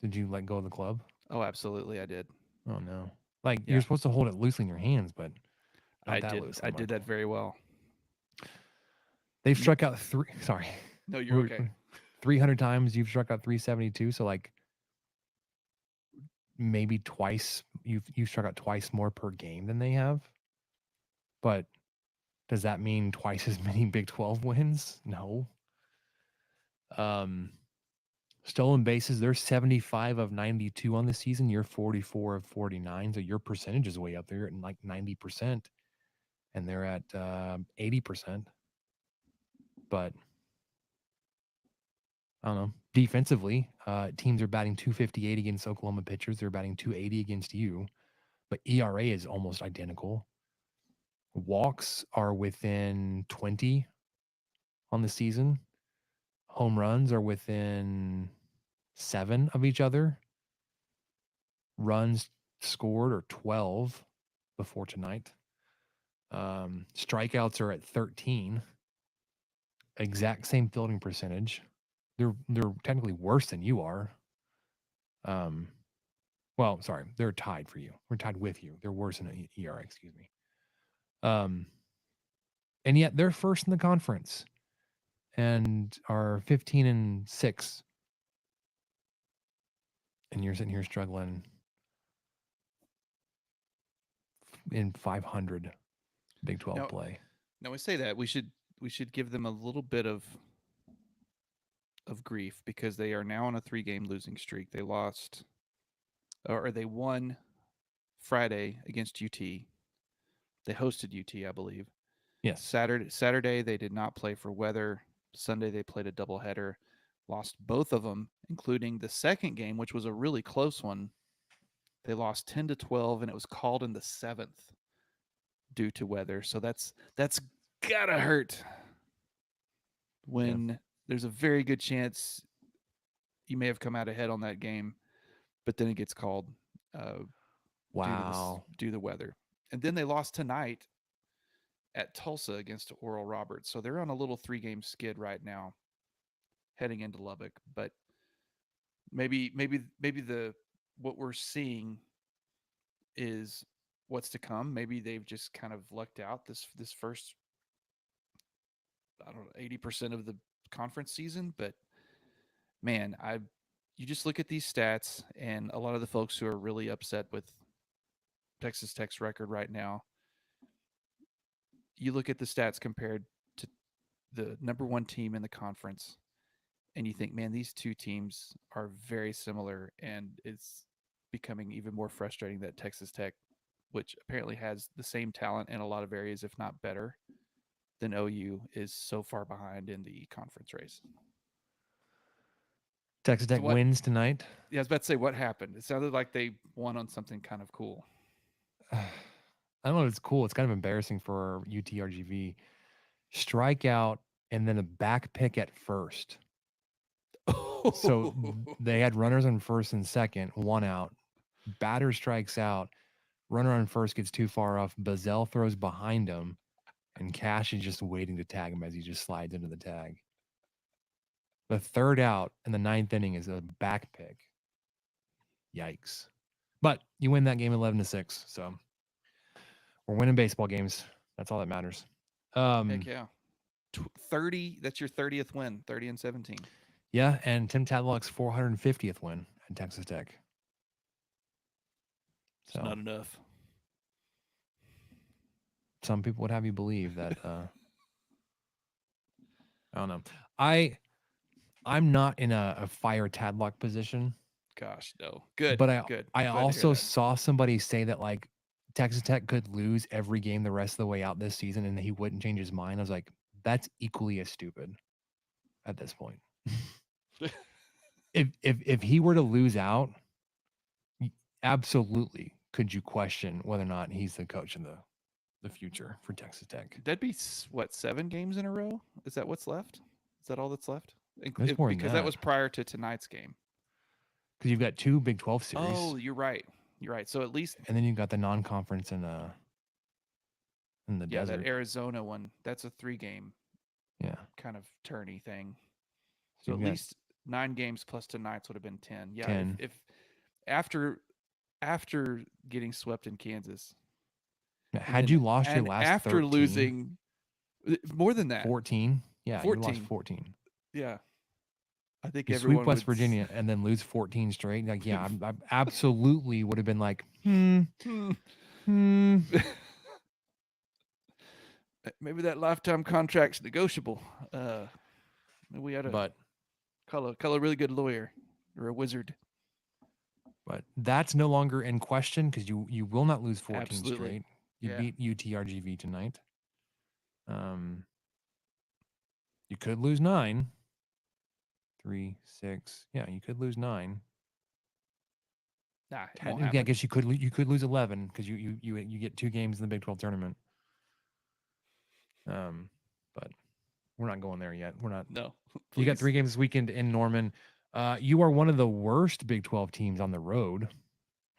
Did you let go of the club? Oh, absolutely, I did. Oh no! You're supposed to hold it loosely in your hands, but I did that very well. They've struck out three. Sorry. No, you're okay. 300 times. You've struck out 372. So maybe twice. You've struck out twice more per game than they have. But does that mean twice as many Big 12 wins? No. Stolen bases, they're 75 of 92 on the season. You're 44 of 49. So your percentage is way up there at 90%. And they're at 80%. But I don't know. Defensively, teams are batting 258 against Oklahoma pitchers. They're batting 280 against you. But ERA is almost identical. Walks are within 20 on the season. Home runs are within 7 of each other. Runs scored are 12 before tonight. Strikeouts are at 13. Exact same fielding percentage. They're technically worse than you are. Well, sorry, they're tied for you. We're tied with you. They're worse than ERA, excuse me. And yet they're first in the conference and are 15-6. and you're sitting here struggling in 500 Big 12 Now, play. now we say that we should give them a little bit of grief because they are now on a 3-game losing streak. They lost or they won Friday against UT. They hosted UT, I believe. Yes. Saturday they did not play for weather. Sunday they played a doubleheader, lost both of them, including the second game, which was a really close one. They lost 10-12, and it was called in the 7th due to weather. So that's gotta hurt when there's a very good chance you may have come out ahead on that game, but then it gets called Wow. due to the weather. And then they lost tonight at Tulsa against Oral Roberts. So they're on a little 3-game skid right now heading into Lubbock. But maybe the what we're seeing is what's to come. Maybe they've just kind of lucked out this first, I don't know, 80% of the conference season. But man, you just look at these stats, and a lot of the folks who are really upset with Texas Tech's record right now, you look at the stats compared to the number 1 team in the conference, and you think, man, these two teams are very similar, and it's becoming even more frustrating that Texas Tech, which apparently has the same talent in a lot of areas, if not better, than OU, is so far behind in the conference race. Texas Tech wins tonight. Yeah, I was about to say, what happened? It sounded like they won on something kind of cool. I don't know if it's cool. It's kind of embarrassing for UTRGV. Strikeout and then a back pick at first. So they had runners on first and second, 1 out. Batter strikes out. Runner on first gets too far off. Bazell throws behind him, and Cash is just waiting to tag him as he just slides into the tag. The third out in the 9th inning is a back pick. Yikes. But you win that game 11-6. So we're winning baseball games. That's all that matters. Heck yeah. 30, that's your 30th win, 30-17. Yeah, and Tim Tadlock's 450th win at Texas Tech. So, it's not enough. Some people would have you believe that. I don't know. I'm not in a fire Tadlock position. Gosh, no. Good. But good. I also saw somebody say that like Texas Tech could lose every game the rest of the way out this season and he wouldn't change his mind. I was like, that's equally as stupid at this point. if he were to lose out, absolutely could you question whether or not he's the coach in the future for Texas Tech. That'd be what, 7 games in a row? Is that what's left? Is that all that's left? Because that was prior to tonight's game. Because you've got 2 Big 12 series. Oh, you're right. You're right. So at least, and then you've got the non-conference in the desert. That Arizona one. That's a 3-game. Yeah. Kind of tourney thing. So at least 9 games plus tonight's would have been 10. Yeah. 10. If after getting swept in Kansas. Had you lost your last after 13, losing more than that, 14. Yeah, 14. You lost 14. Yeah. I think you everyone sweep West Virginia and then lose 14 straight. Like, yeah, I absolutely would have been like, Maybe that lifetime contract's negotiable. Maybe we ought to call a really good lawyer or a wizard. But that's no longer in question because you will not lose 14 Absolutely. straight. You beat UTRGV tonight. You could lose 9. 3, 6. Yeah, you could lose 9. Nah, I guess you could lose 11 because you get 2 games in the Big 12 tournament. But we're not going there yet. We're not. No. You got 3 games this weekend in Norman. You are one of the worst Big 12 teams on the road.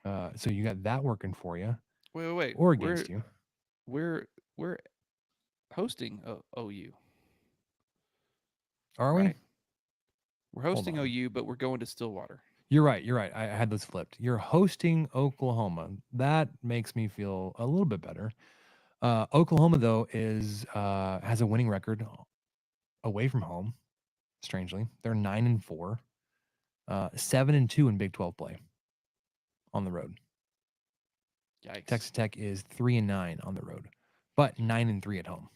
So you got that working for you. Wait. Or against you. We're hosting OU. Are we? We're hosting OU, but we're going to Stillwater. You're right. I had those flipped. You're hosting Oklahoma. That makes me feel a little bit better. Oklahoma, though, has a winning record away from home. Strangely, they're 9-4. 7-2 in Big 12 play on the road. Yikes. Texas Tech is 3-9 on the road, but 9-3 at home.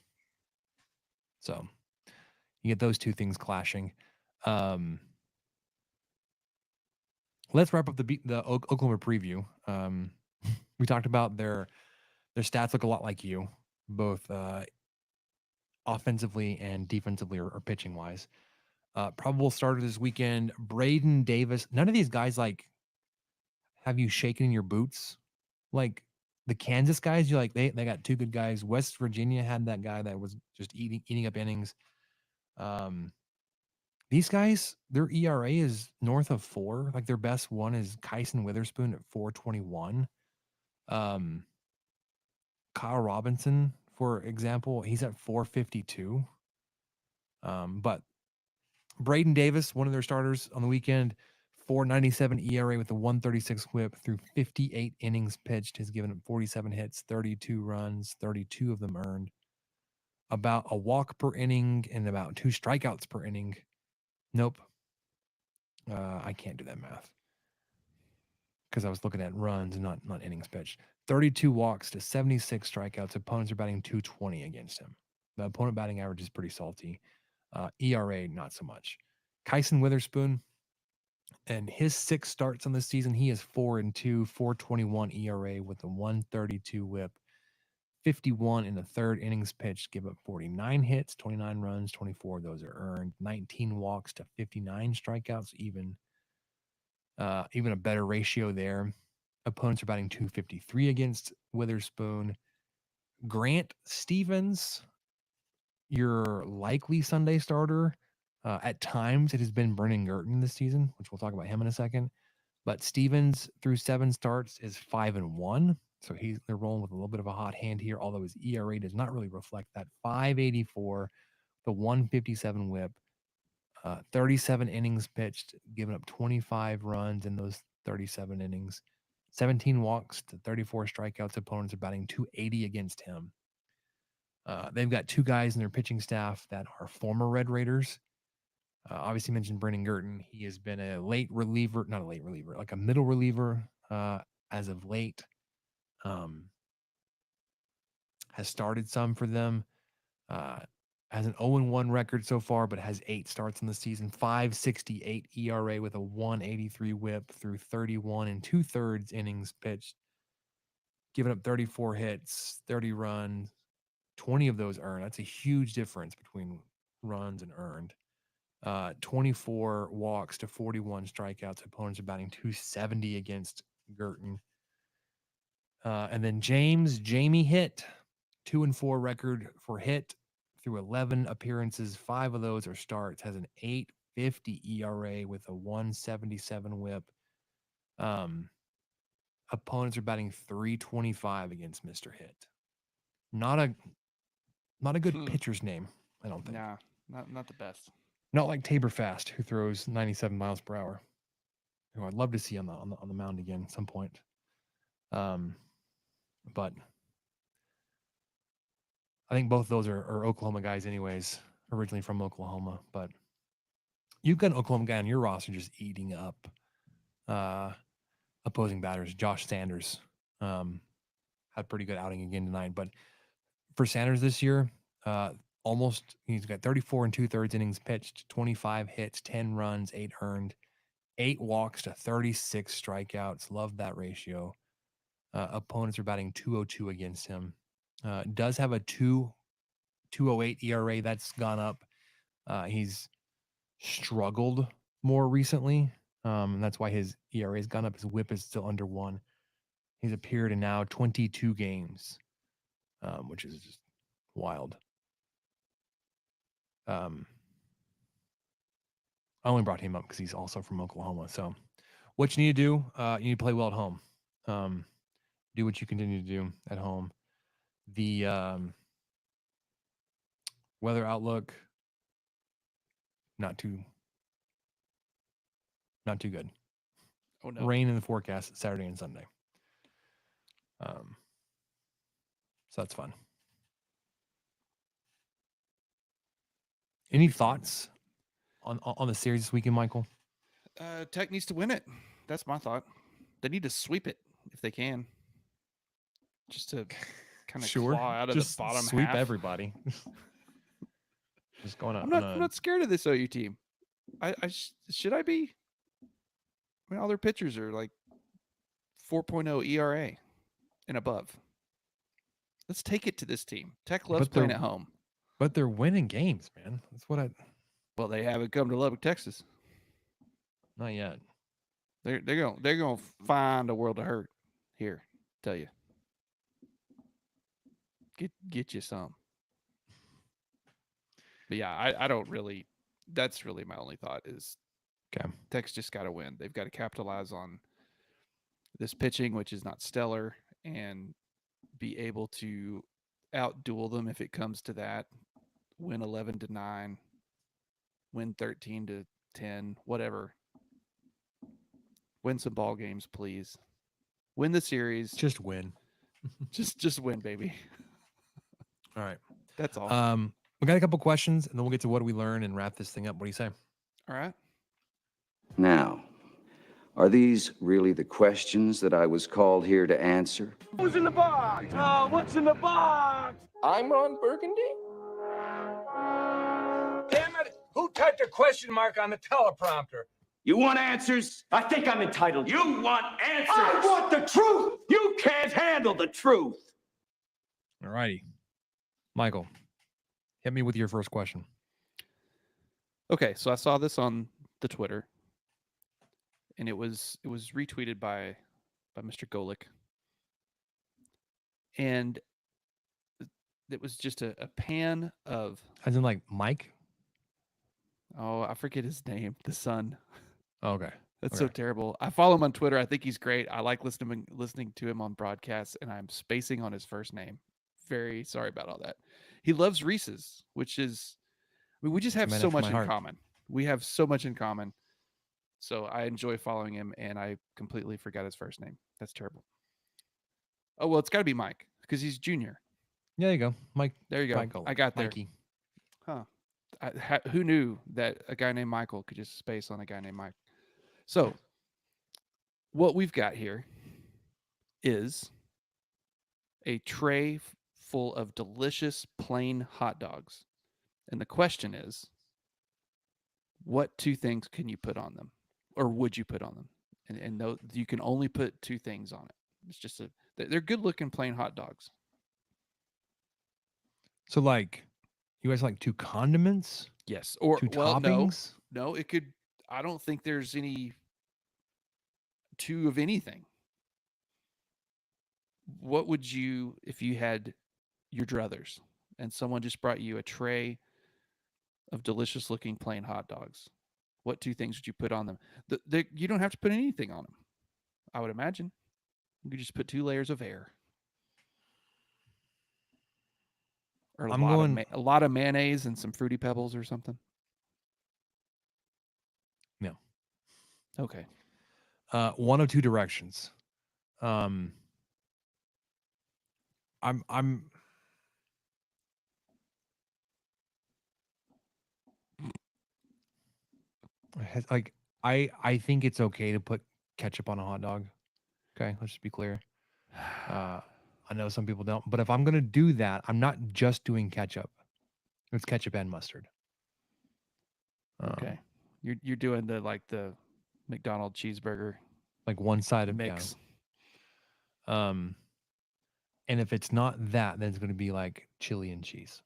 So you get those two things clashing. Let's wrap up the Oklahoma preview. We talked about their stats look a lot like you, both offensively and defensively or pitching wise. Probable starter this weekend, Braden Davis. None of these guys like have you shaken in your boots. Like the Kansas guys, you like they got two good guys. West Virginia had that guy that was just eating up innings. These guys, their ERA is north of 4. Like their best one is Kyson Witherspoon at 4.21. Kyle Robinson, for example, he's at 4.52. But Braden Davis, one of their starters on the weekend, 4.97 ERA with a 1.36 whip through 58 innings pitched, has given up 47 hits, 32 runs, 32 of them earned, about a walk per inning and about 2 strikeouts per inning. Nope. I can't do that math because I was looking at runs and not innings pitched. 32 walks to 76 strikeouts. Opponents are batting 220 against him. The opponent batting average is pretty salty. ERA, not so much. Kyson Witherspoon, and his 6 starts on the season, he is 4-2, 4.21 ERA with a 1.32 whip, 51 in the third innings pitched, give up 49 hits, 29 runs, 24 of those are earned, 19 walks to 59 strikeouts, even a better ratio there. Opponents are batting 253 against Witherspoon. Grant Stevens, your likely Sunday starter. At times, it has been Brennan Gerton this season, which we'll talk about him in a second. But Stevens, through 7 starts, is 5-1. So they're rolling with a little bit of a hot hand here, although his ERA does not really reflect that. 5.84, the 157 whip, 37 innings pitched, giving up 25 runs in those 37 innings, 17 walks to 34 strikeouts. Opponents are batting 280 against him. They've got 2 guys in their pitching staff that are former Red Raiders. Obviously mentioned Brennan Gerton. He has been a late reliever, not a late reliever, like a middle reliever as of late. Has started some for them. Has an 0-1 record so far, but has 8 starts in the season. 5.68 ERA with a 1.83 whip through 31 and 2/3 innings pitched. Giving up 34 hits, 30 runs, 20 of those earned. That's a huge difference between runs and earned. 24 walks to 41 strikeouts. Opponents are batting 270 against Gerton. And then Jamie Hitt, 2-4 record for Hitt through 11 appearances. 5 of those are starts. Has an 8.50 ERA with a 1.77 whip. Opponents are batting 325 against Mr. Hitt. Not a good pitcher's name, I don't think. Nah, not the best. Not like Tabor Fast, who throws 97 miles per hour. Who I'd love to see on the mound again at some point. But I think both of those are Oklahoma guys, anyways, originally from Oklahoma. But you've got an Oklahoma guy on your roster just eating up opposing batters. Josh Sanders had a pretty good outing again tonight. But for Sanders this year, he's got 34 and 2/3 innings pitched, 25 hits, 10 runs, 8 earned, 8 walks to 36 strikeouts. Love that ratio. Opponents are batting 202 against him. Does have a 2.08 ERA. That's gone up. He's struggled more recently. That's why his ERA has gone up. His whip is still under 1. He's appeared in now 22 games, which is just wild. I only brought him up because he's also from Oklahoma. So what you need to do, you need to play well at home. Do what you continue to do at home. The weather outlook, not too good. Oh no. Rain in the forecast Saturday and Sunday. So that's fun. Any thoughts on the series this weekend, Michael? Tech needs to win it. That's my thought. They need to sweep it if they can, just to kind of claw out of just the bottom sweep half. everybody. Just going on. I'm not scared of this OU team. Should I be? I mean, all their pitchers are like 4.0 ERA and above. Let's take it to this team. Tech loves playing at home. But they're winning games, man. That's what Well, they haven't come to Lubbock, Texas. not yet. They're gonna find a world of hurt here. Tell you. Get you some. But yeah, I don't really. That's really my only thought is, Okay. Tech's just got to win. They've got to capitalize on this pitching, which is not stellar, and be able to outduel them if it comes to that. Win 11-9, win 13-10, whatever. Win some ball games, please. Win the series. Just win. just win, baby. All right. That's all. We got a couple questions, and then we'll get to what we learn and wrap this thing up. What do you say? All right. Now, are these really the questions that I was called here to answer? Who's in the box? Oh, what's in the box? I'm Ron Burgundy. Damn it! Who typed a question mark on the teleprompter? You want answers? I think I'm entitled. You want answers? I want the truth! You can't handle the truth! All righty. Michael, hit me with your first question. Okay, so I saw this on the Twitter, and it was retweeted by Mr. Golick, and it was just a pan of, As in like Mike? oh, I forget his name, the son. Okay. That's so terrible. I follow him on Twitter. I think he's great. I like listening to him on broadcasts, and I'm spacing on his first name. Very sorry about all that. He loves Reese's, which is, I mean, we just have so much in common. We have so much in common. So I enjoy following him, and I completely forgot his first name. That's terrible. Oh, well, it's got to be Mike because he's junior. Yeah, there you go. Mike. There you go. Michael. I got there. Mikey. Huh. Who knew that a guy named Michael could just space on a guy named Mike? So what we've got here is a tray full of delicious plain hot dogs. And the question is, what two things can you put on them? Or would you put on them? And no, you can only put two things on it. It's just they're good looking plain hot dogs. So like, you guys like two condiments? Yes. Or two toppings? No, it could. I don't think there's any two of anything. What would you, if you had your druthers and someone just brought you a tray of delicious looking plain hot dogs, what two things would you put on them? You don't have to put anything on them, I would imagine. You could just put 2 layers of air. Or a lot of mayonnaise and some Fruity Pebbles or something. No. Okay. One of two directions. I'm like I think it's okay to put ketchup on a hot dog. Okay, let's just be clear. I know some people don't, but if I'm gonna do that, I'm not just doing ketchup. It's ketchup and mustard. Okay. You're doing the McDonald's cheeseburger, like one side of mix. And if it's not that, then it's going to be like chili and cheese.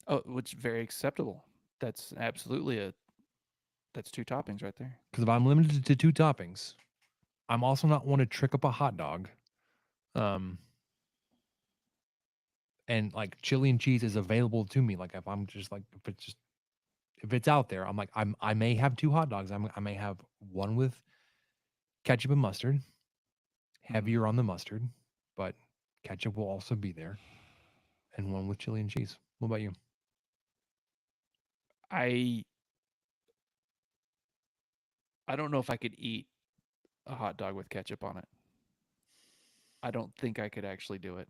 Oh, which is very acceptable. That's absolutely that's 2 toppings right there. Because if I'm limited to 2 toppings, I'm also not want to trick up a hot dog. And like chili and cheese is available to me. Like if I'm just like, if it's out there, I'm like, I may have 2 hot dogs. I may have one with ketchup and mustard, heavier on the mustard, but ketchup will also be there, and one with chili and cheese. What about you? I don't know if I could eat a hot dog with ketchup on it. I don't think I could actually do it.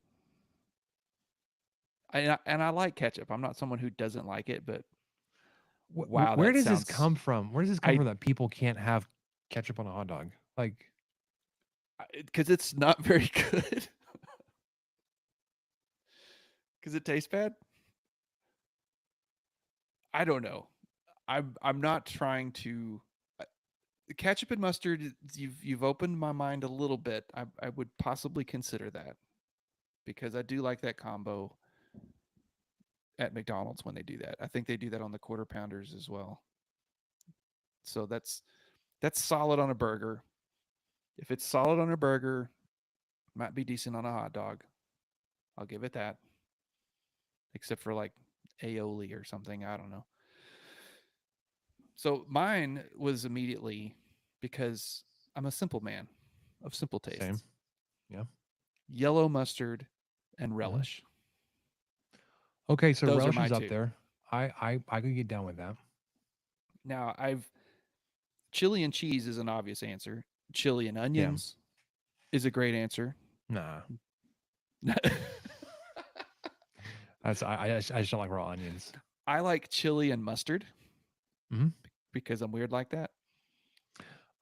And I like ketchup. I'm not someone who doesn't like it, but Wow, where that does this sounds- come from? Where does this come from that people can't have ketchup on a hot dog? Like, because it's not very good. Because it tastes bad. I don't know. I'm not trying to. Ketchup and mustard. You've opened my mind a little bit. I would possibly consider that because I do like that combo at McDonald's when they do that. I think they do that on the quarter pounders as well. So that's solid on a burger. If it's solid on a burger, might be decent on a hot dog. I'll give it that. Except for like aioli or something. I don't know. So mine was immediately because I'm a simple man of simple tastes. same. Yeah. Yellow mustard and relish. Okay, so Those are relish my is up two. there. I could get down with that. Now chili and cheese is an obvious answer. Chili and onions is a great answer. Nah. I just don't like raw onions. I like chili and mustard Mhm. because I'm weird like that.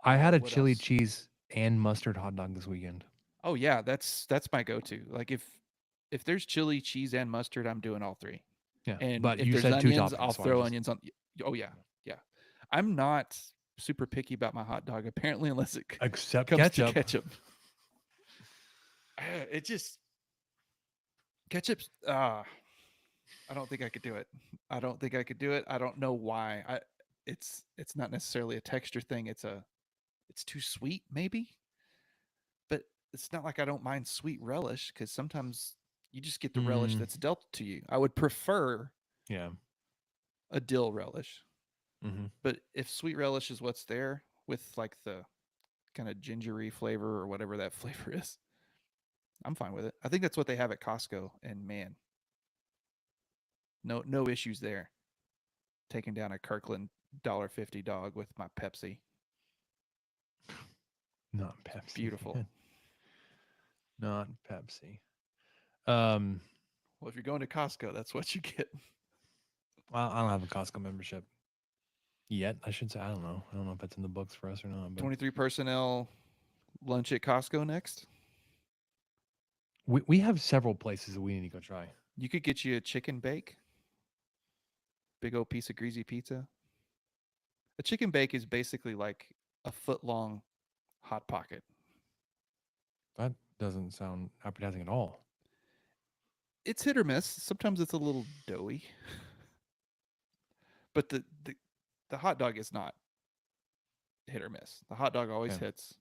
I had a What chili else? cheese and mustard hot dog this weekend. Oh yeah, that's my go-to. Like if there's chili, cheese, and mustard, I'm doing all three. Yeah, And but if you there's said two onions, toppings, I'll so I throw just- onions on. Oh yeah, yeah. I'm not super picky about my hot dog apparently, unless it Except comes ketchup. to ketchup. It just ketchup's. I don't think I could do it. I don't think I could do it. I don't know why. It's not necessarily a texture thing. It's too sweet maybe. But it's not like I don't mind sweet relish because sometimes you just get the relish that's dealt to you. I would prefer Yeah. a dill relish. Mm-hmm. But if sweet relish is what's there with like the kind of gingery flavor or whatever that flavor is, I'm fine with it. I think that's what they have at Costco, and man, no issues there. Taking down a Kirkland $1.50 dog with my Pepsi. Not Pepsi. Beautiful. Man. Not Pepsi. Well, if you're going to Costco, that's what you get. Well, I don't have a Costco membership yet. I should say. I don't know. I don't know if that's in the books for us or not. But 23 personnel lunch at Costco next. we have several places that we need to go try. You could get you a chicken bake. Big old piece of greasy pizza. A chicken bake is basically like a foot long hot pocket. That doesn't sound appetizing at all. It's hit or miss. Sometimes it's a little doughy. But the hot dog is not hit or miss. The hot dog always hits.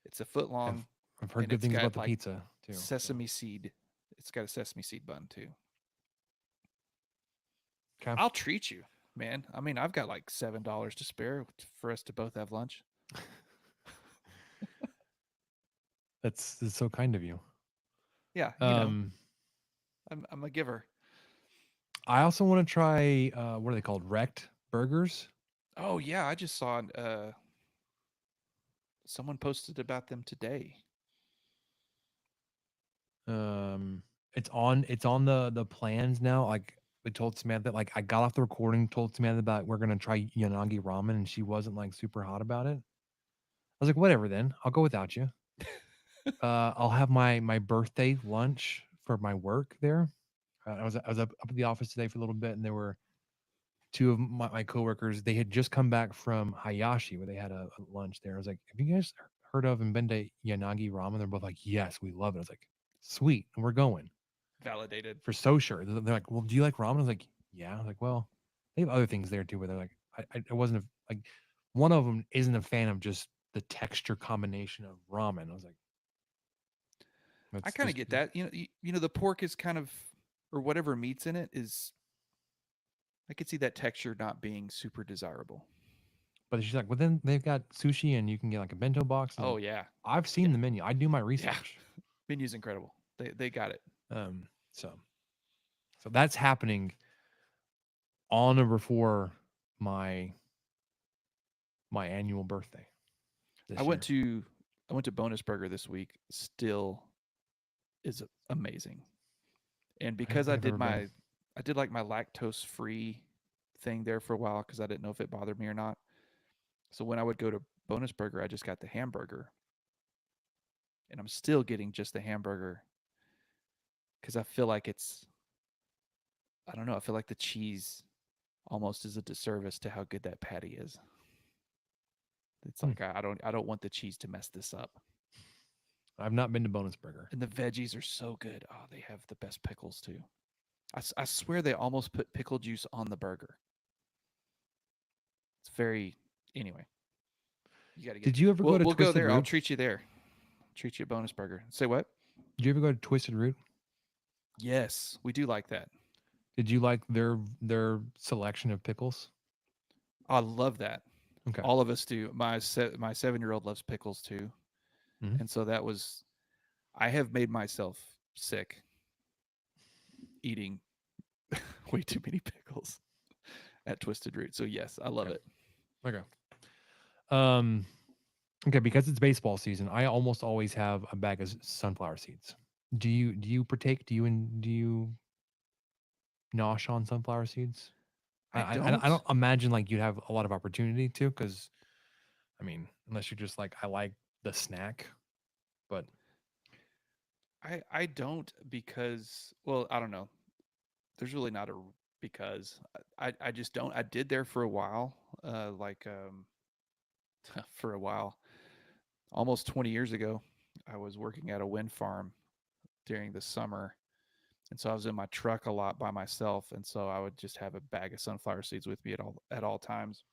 It's a foot long. I've heard and good it's things got, about the like, pizza too. Sesame seed. It's got a sesame seed bun too. Okay. I'll treat you, man. I mean, I've got like $7 to spare for us to both have lunch. That's so kind of you. Yeah, you know, I'm a giver. I also want to try what are they called? Wrecked burgers. Oh yeah, I just saw someone posted about them today. It's on the plans now. Like we told Samantha, like I got off the recording, told Samantha about we're gonna try Yanagi ramen, and she wasn't like super hot about it. I was like, whatever, then I'll go without you. I'll have my birthday lunch for my work there. I was up at the office today for a little bit, and there were two of my coworkers. They had just come back from Hayashi, where they had a lunch there. I was like, have you guys heard of and been to Yanagi ramen? They're both like, yes, we love it. I was like, sweet, and we're going. Validated. For so sure. They're like, well, do you like ramen? I was like, yeah. I was like, well, they have other things there too, where they're like, I wasn't like, one of them isn't a fan of just the texture combination of ramen. I was like, I kind of get that. You know, the pork is kind of, or whatever meat's in it is. I could see that texture not being super desirable. But she's like, well, then they've got sushi and you can get like a bento box. Oh yeah, I've seen the menu. I do my research. Menu's incredible. They got it. So that's happening on or before my annual birthday. I went to Bonus Burger this week. Still is amazing. And because I did like my lactose free thing there for a while because I didn't know if it bothered me or not. So when I would go to Bonus Burger, I just got the hamburger, and I'm still getting just the hamburger because I feel like I don't know, I feel like the cheese almost is a disservice to how good that patty is. It's like I don't want the cheese to mess this up. I've not been to Bonus Burger. And the veggies are so good. Oh, they have the best pickles too. I swear they almost put pickle juice on the burger. It's very anyway. You got to get. Did you ever go to We'll go Twisted there. I'll Root? treat you there. Treat you at Bonus Burger. Say what? Did you ever go to Twisted Root? Yes, we do like that. Did you like their selection of pickles? I love that. Okay. All of us do. My 7-year-old loves pickles too, and so that was. I have made myself sick eating way too many pickles at Twisted Root. So yes, I love it. Okay. Okay, because it's baseball season, I almost always have a bag of sunflower seeds. Do you partake? Do you nosh on sunflower seeds? I don't imagine like you'd have a lot of opportunity to, because I mean, unless you're just like, I like the snack, but I don't because, well, I don't know. There's really not a because I just don't. I did there for a while, for a while, almost 20 years ago. I was working at a wind farm during the summer, and so I was in my truck a lot by myself, and so I would just have a bag of sunflower seeds with me at all times.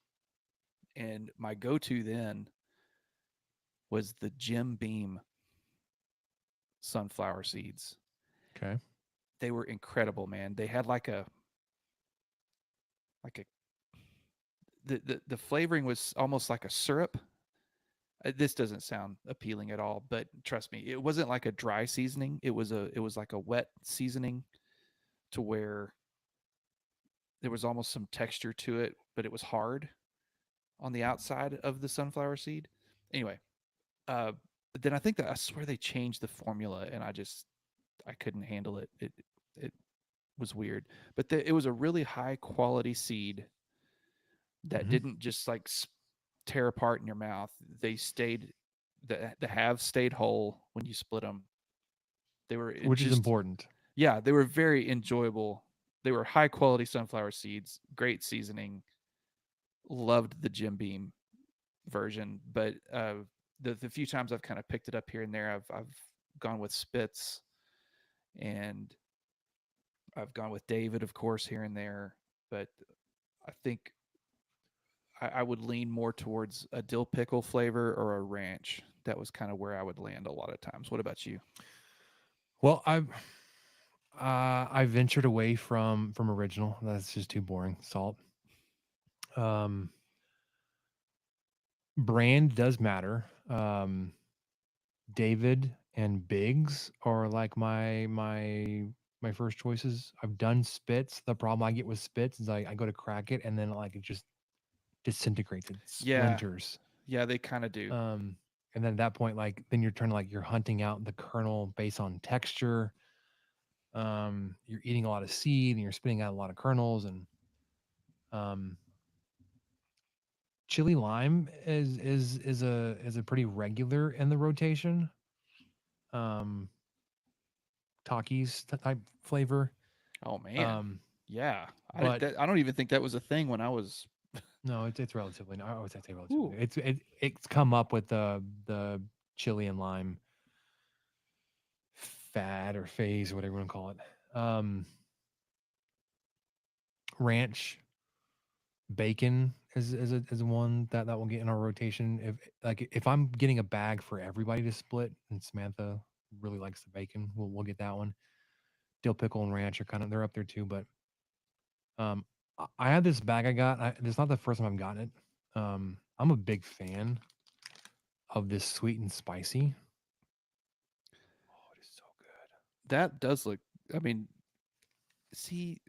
And my go-to then was the Jim Beam sunflower seeds. okay. They were incredible, man. They had like a the flavoring was almost like a syrup. This doesn't sound appealing at all, but trust me, it wasn't like a dry seasoning. It was like a wet seasoning to where there was almost some texture to it, but it was hard on the outside of the sunflower seed. Anyway, but then I think that I swear they changed the formula, and I couldn't handle it. It was weird, but it was a really high quality seed that didn't just like tear apart in your mouth. They stayed, the halves stayed whole when you split them. They were Which is important. Yeah, they were very enjoyable. They were high quality sunflower seeds, great seasoning. Loved the Jim Beam version, but the few times I've kind of picked it up here and there, I've gone with Spitz, and I've gone with David, of course, here and there. But I think I would lean more towards a dill pickle flavor or a ranch. That was kind of where I would land a lot of times. What about you? Well, I ventured away from original. That's just too boring. Salt. Brand does matter. David and Biggs are like my first choices. I've done Spitz. The problem I get with Spitz is I go to crack it and then like it just disintegrates. It splinters. Yeah, they kind of do. And then at that point, like then you're trying to like you're hunting out the kernel based on texture. You're eating a lot of seed and you're spitting out a lot of kernels, and chili lime is a pretty regular in the rotation. Takis type flavor. Oh man. Yeah. but I don't even think that was a thing when I was. no, it's relatively. I always say relatively. It's come up with the chili and lime fad or phase, whatever you want to call it. Ranch bacon is a one that will get in our rotation. If I'm getting a bag for everybody to split, and Samantha really likes the bacon, we'll get that one. Dill pickle and ranch are they're up there too, but I had this bag I got. It's not the first time I've gotten it. I'm a big fan of this sweet and spicy. Oh, it is so good. That does look. I mean, see,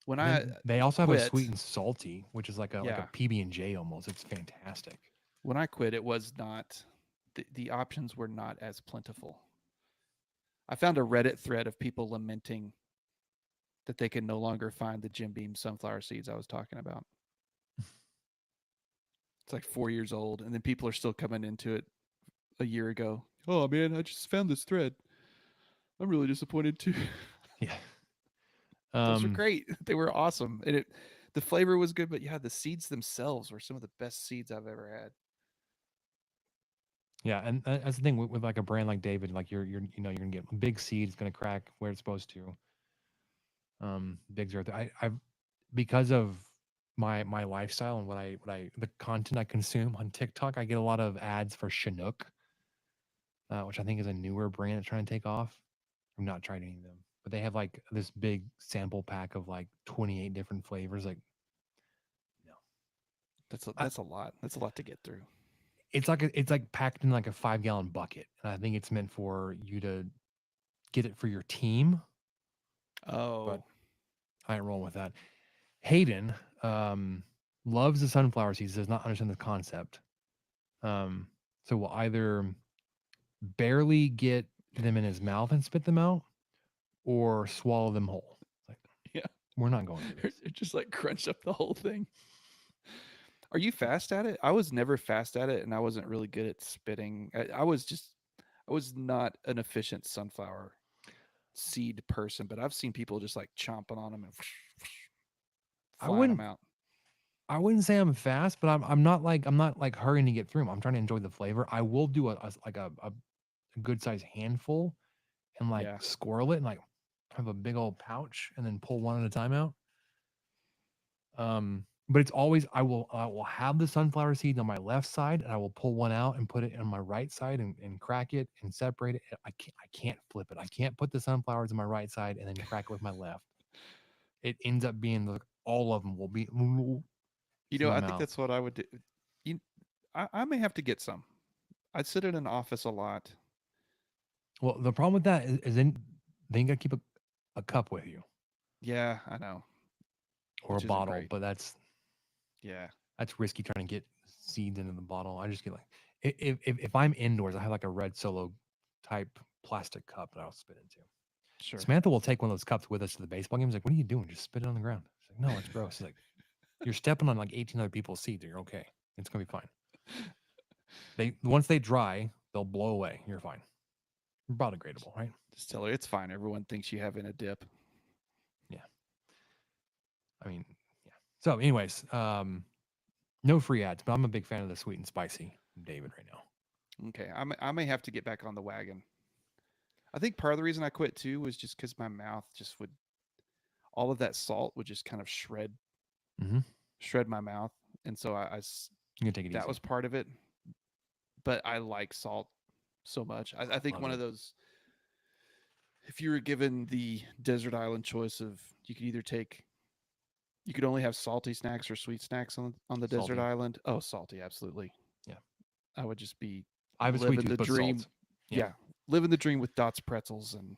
when they also have a quit, sweet and salty, which is like a PB&J almost. It's fantastic. When I quit, it was not. The options were not as plentiful. I found a Reddit thread of people lamenting that they can no longer find the Jim Beam sunflower seeds I was talking about. It's like 4 years old, and then people are still coming into it a year ago. Oh man, I just found this thread. I'm really disappointed too. Yeah. Those are great. They were awesome, and the flavor was good. But yeah, the seeds themselves were some of the best seeds I've ever had. Yeah, and that's the thing with like a brand like David, like you're you're gonna get big seeds, gonna crack where it's supposed to. Bigs are I've because of my lifestyle and what I the content I consume on TikTok, I get a lot of ads for Chinook, which I think is a newer brand that's trying to take off. I'm not trying any of them, but they have like this big sample pack of like 28 different flavors. Like, no, That's a lot. That's a lot to get through. it's like packed in like a 5-gallon bucket, and I think it's meant for you to get it for your team. Oh, But I ain't rolling with that. Hayden loves the sunflower seeds, does not understand the concept. So will either barely get them in his mouth and spit them out, or swallow them whole. Like, yeah. we're not going through this. It just like crunch up the whole thing. Are you fast at it? I was never fast at it, and I wasn't really good at spitting. I was not an efficient sunflower seed person, but I've seen people just like chomping on them and flying them out. I wouldn't say I'm fast, but I'm not like hurrying to get through them. I'm trying to enjoy the flavor. I will do a good sized handful and like Yeah. squirrel it and like have a big old pouch and then pull one at a time out. But it's always I will have the sunflower seed on my left side and I will pull one out and put it on my right side and crack it and separate it. I can't flip it. I can't put the sunflowers on my right side and then crack it with my left. It ends up being like all of them will be You in know, my I think mouth. that's what I would do. I may have to get some. I sit in an office a lot. Well, the problem with that is then you got to keep a cup with you Yeah, I know. or Which a isn't bottle, great. but that's Yeah. risky trying to get seeds into the bottle. I just get like if I'm indoors, I have like a red Solo type plastic cup that I'll spit into. Sure. Samantha will take one of those cups with us to the baseball games. Like, what are you doing? Just spit it on the ground. She's like, no, it's gross. She's like, you're stepping on like 18 other people's seeds. You're okay. It's gonna be fine. Once they dry, they'll blow away. You're fine. Biodegradable, right? Just tell her it's fine. Everyone thinks you have in a dip. Yeah. I mean, yeah. So, anyways, no free ads, but I'm a big fan of the sweet and spicy David right now. Okay. I may have to get back on the wagon. I think part of the reason I quit too was just because my mouth just would, all of that salt would just kind of shred my mouth. And so You can take it that easy. was part of it. But I like salt so much. I think Love one it. of those, if you were given the desert island choice of you could only have salty snacks or sweet snacks on the desert Salty. island. Oh, salty, absolutely. Yeah. I would just be I have a sweet living the tooth, but dream. salt. Yeah. Living the dream with Dots pretzels and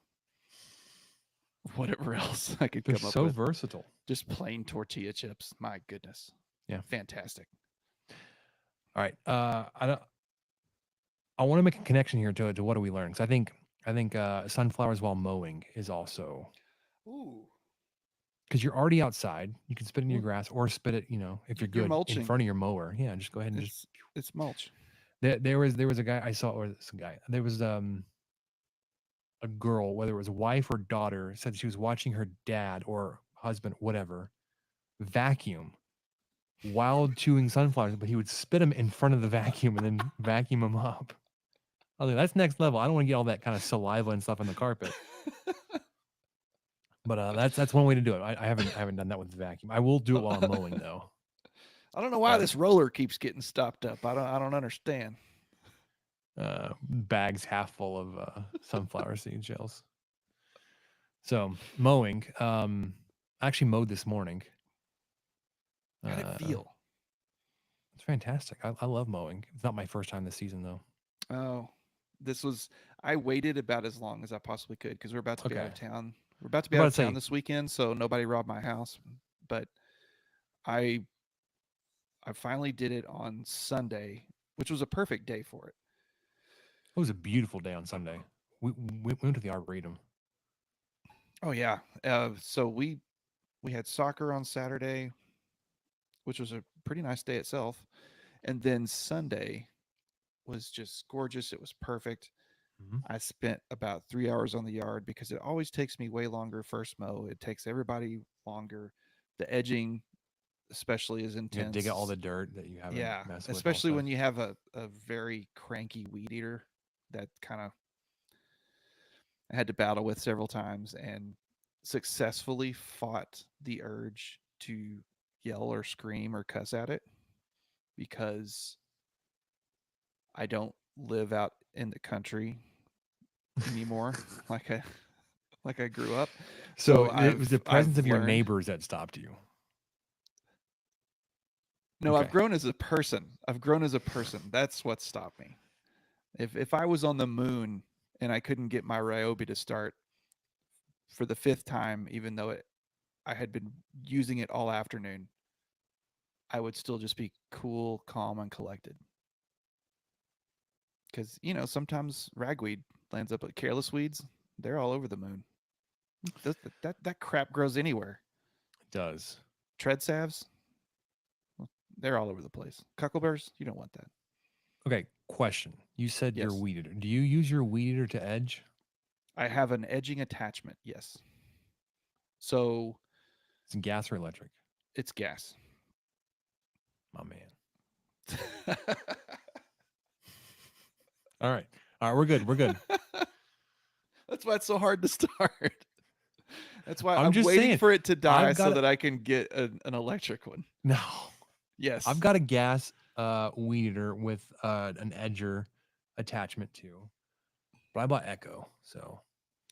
whatever else I could They're come up so with. versatile. Just plain tortilla chips. My goodness. Yeah. Fantastic. All right. I want to make a connection here to what do we learn? Because I think sunflowers while mowing is also Ooh. because you're already outside. You can spit in your grass or spit it. If you're You're good mulching. in front of your mower. Yeah, just go ahead and It's mulch. There was a guy I saw, or this guy. There was a girl, whether it was wife or daughter, said she was watching her dad or husband, whatever, vacuum while chewing sunflowers, but he would spit them in front of the vacuum and then vacuum them up. I was like, that's next level. I don't want to get all that kind of saliva and stuff on the carpet. But that's one way to do it. I haven't done that with the vacuum. I will do it while I'm mowing though. I don't know why this roller keeps getting stopped up. I don't understand. Bags half full of sunflower seed shells. So mowing. I actually mowed this morning. How'd it feel? It's fantastic. I love mowing. It's not my first time this season though. Oh, I waited about as long as I possibly could because we're about to be out of town. We're about to be out of town this weekend, so nobody robbed my house. But I finally did it on Sunday, which was a perfect day for it. It was a beautiful day on Sunday. We went to the Arboretum. Oh yeah. So we had soccer on Saturday, which was a pretty nice day itself, and then Sunday was just gorgeous. It was perfect. Mhm. I spent about 3 hours on the yard because it always takes me way longer first mow. It takes everybody longer. The edging, especially, is You got to dig out all intense. the dirt that you haven't Yeah, messed with. especially Also, when you have a very cranky weed eater that kind of I had to battle with several times and successfully fought the urge to yell or scream or cuss at it because I don't live out in the country anymore like I grew up. so So it was the presence I've of your learned. neighbors that stopped you. No, I've Okay. grown as a person. I've grown as a person. That's what stopped me. If I was on the moon and I couldn't get my Ryobi to start for the fifth time, even though I had been using it all afternoon, I would still just be cool, calm, and collected. Because sometimes ragweed lands up at careless weeds. They're all over the moon. That crap grows anywhere. It does. Tread salves, well, they're all over the place. Cucklebears, you don't want that. Okay. Question. You said your Yes, weed eater. Do you use your weed eater to edge? I have an edging attachment. Yes, so It's gas or electric? it's gas. My man. All right. All right. We're good. We're good. That's why it's so hard to start. That's why I'm I'm just waiting saying. for it to die I've got so that I can get an electric one. no. Yes, I've got a gas weed eater with an edger attachment too, but I bought Echo, so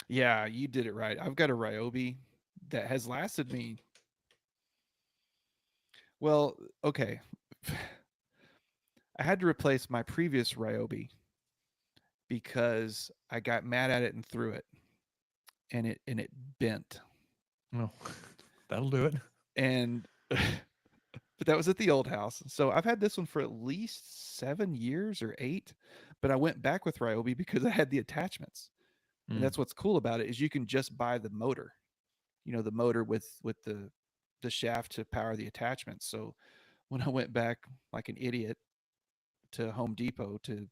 yeah, you did it right. I've got a Ryobi that has lasted me. Well, okay. I had to replace my previous Ryobi because I got mad at it and threw it, and it bent. no, that'll do it. And but that was at the old house. So I've had this one for at least 7 years or 8. But I went back with Ryobi because I had the attachments, and Mm. that's what's cool about it is you can just buy the motor. The motor with the shaft to power the attachments. So when I went back like an idiot to Home Depot to